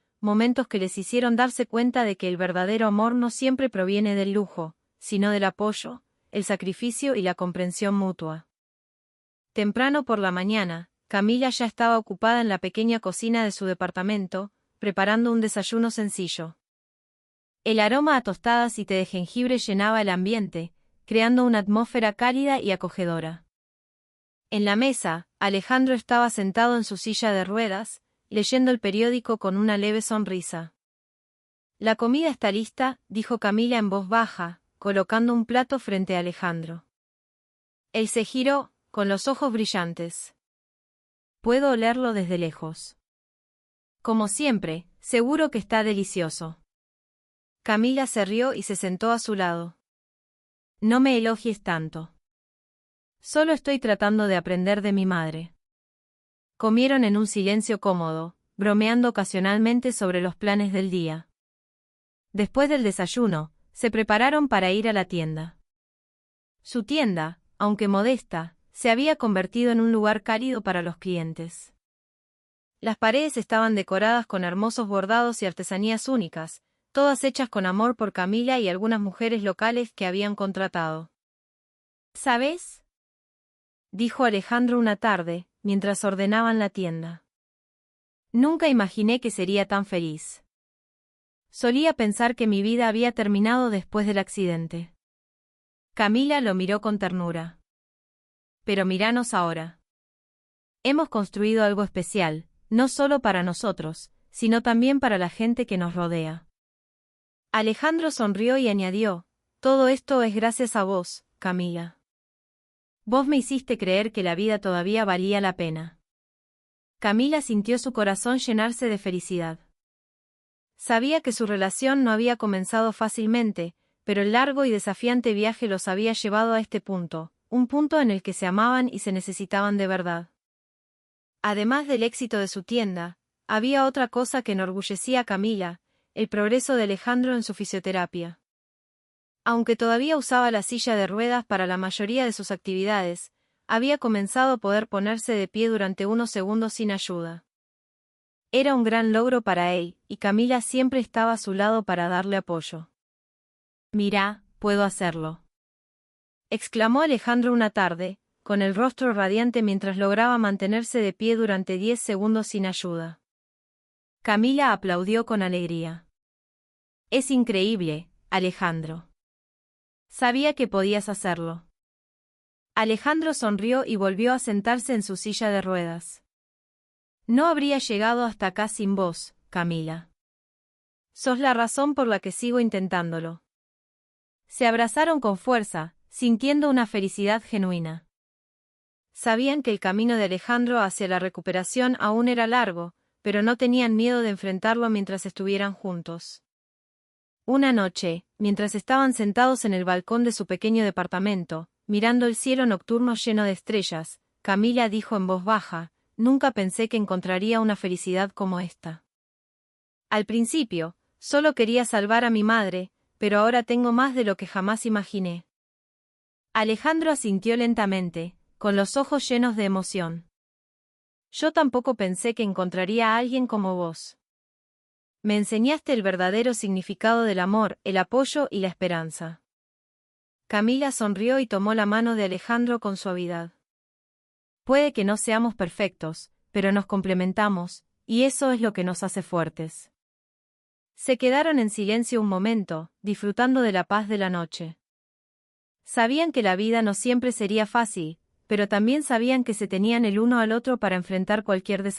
que les hicieron darse cuenta de que el verdadero amor no siempre proviene del lujo, sino del apoyo, el sacrificio y la comprensión mutua. Temprano por la mañana, Camila ya estaba ocupada en la pequeña cocina de su departamento, preparando un desayuno sencillo. El aroma a tostadas y té de jengibre llenaba el ambiente, creando una atmósfera cálida y acogedora. En la mesa, Alejandro estaba sentado en su silla de ruedas, leyendo el periódico con una leve sonrisa. «La comida está lista», dijo Camila en voz baja, colocando un plato frente a Alejandro. Él se giró, con los ojos brillantes. «Puedo olerlo desde lejos». «Como siempre, seguro que está delicioso». Camila se rió y se sentó a su lado. «No me elogies tanto. Solo estoy tratando de aprender de mi madre». Comieron en un silencio cómodo, bromeando ocasionalmente sobre los planes del día. Después del desayuno, se prepararon para ir a la tienda. Su tienda, aunque modesta, se había convertido en un lugar cálido para los clientes. Las paredes estaban decoradas con hermosos bordados y artesanías únicas, todas hechas con amor por Camila y algunas mujeres locales que habían contratado. «¿Sabes?», dijo Alejandro una tarde, mientras ordenaban la tienda. «Nunca imaginé que sería tan feliz. Solía pensar que mi vida había terminado después del accidente». Camila lo miró con ternura. «Pero míranos ahora. Hemos construido algo especial, no solo para nosotros, sino también para la gente que nos rodea». Alejandro sonrió y añadió: «Todo esto es gracias a vos, Camila. Vos me hiciste creer que la vida todavía valía la pena». Camila sintió su corazón llenarse de felicidad. Sabía que su relación no había comenzado fácilmente, pero el largo y desafiante viaje los había llevado a este punto, un punto en el que se amaban y se necesitaban de verdad. Además del éxito de su tienda, había otra cosa que enorgullecía a Camila: el progreso de Alejandro en su fisioterapia. Aunque todavía usaba la silla de ruedas para la mayoría de sus actividades, había comenzado a poder ponerse de pie durante unos segundos sin ayuda. Era un gran logro para él, y Camila siempre estaba a su lado para darle apoyo. «Mirá, puedo hacerlo», exclamó Alejandro una tarde, con el rostro radiante mientras lograba mantenerse de pie durante 10 segundos sin ayuda. Camila aplaudió con alegría. «Es increíble, Alejandro. Sabía que podías hacerlo». Alejandro sonrió y volvió a sentarse en su silla de ruedas. «No habría llegado hasta acá sin vos, Camila. Sos la razón por la que sigo intentándolo». Se abrazaron con fuerza, sintiendo una felicidad genuina. Sabían que el camino de Alejandro hacia la recuperación aún era largo, pero no tenían miedo de enfrentarlo mientras estuvieran juntos. Una noche, mientras estaban sentados en el balcón de su pequeño departamento, mirando el cielo nocturno lleno de estrellas, Camila dijo en voz baja: «Nunca pensé que encontraría una felicidad como esta. Al principio, solo quería salvar a mi madre, pero ahora tengo más de lo que jamás imaginé». Alejandro asintió lentamente, con los ojos llenos de emoción. «Yo tampoco pensé que encontraría a alguien como vos. Me enseñaste el verdadero significado del amor, el apoyo y la esperanza». Camila sonrió y tomó la mano de Alejandro con suavidad. Puede que no seamos perfectos, pero nos complementamos, y eso es lo que nos hace fuertes. Se quedaron en silencio un momento, disfrutando de la paz de la noche. Sabían que la vida no siempre sería fácil, pero también sabían que se tenían el uno al otro para enfrentar cualquier desafío.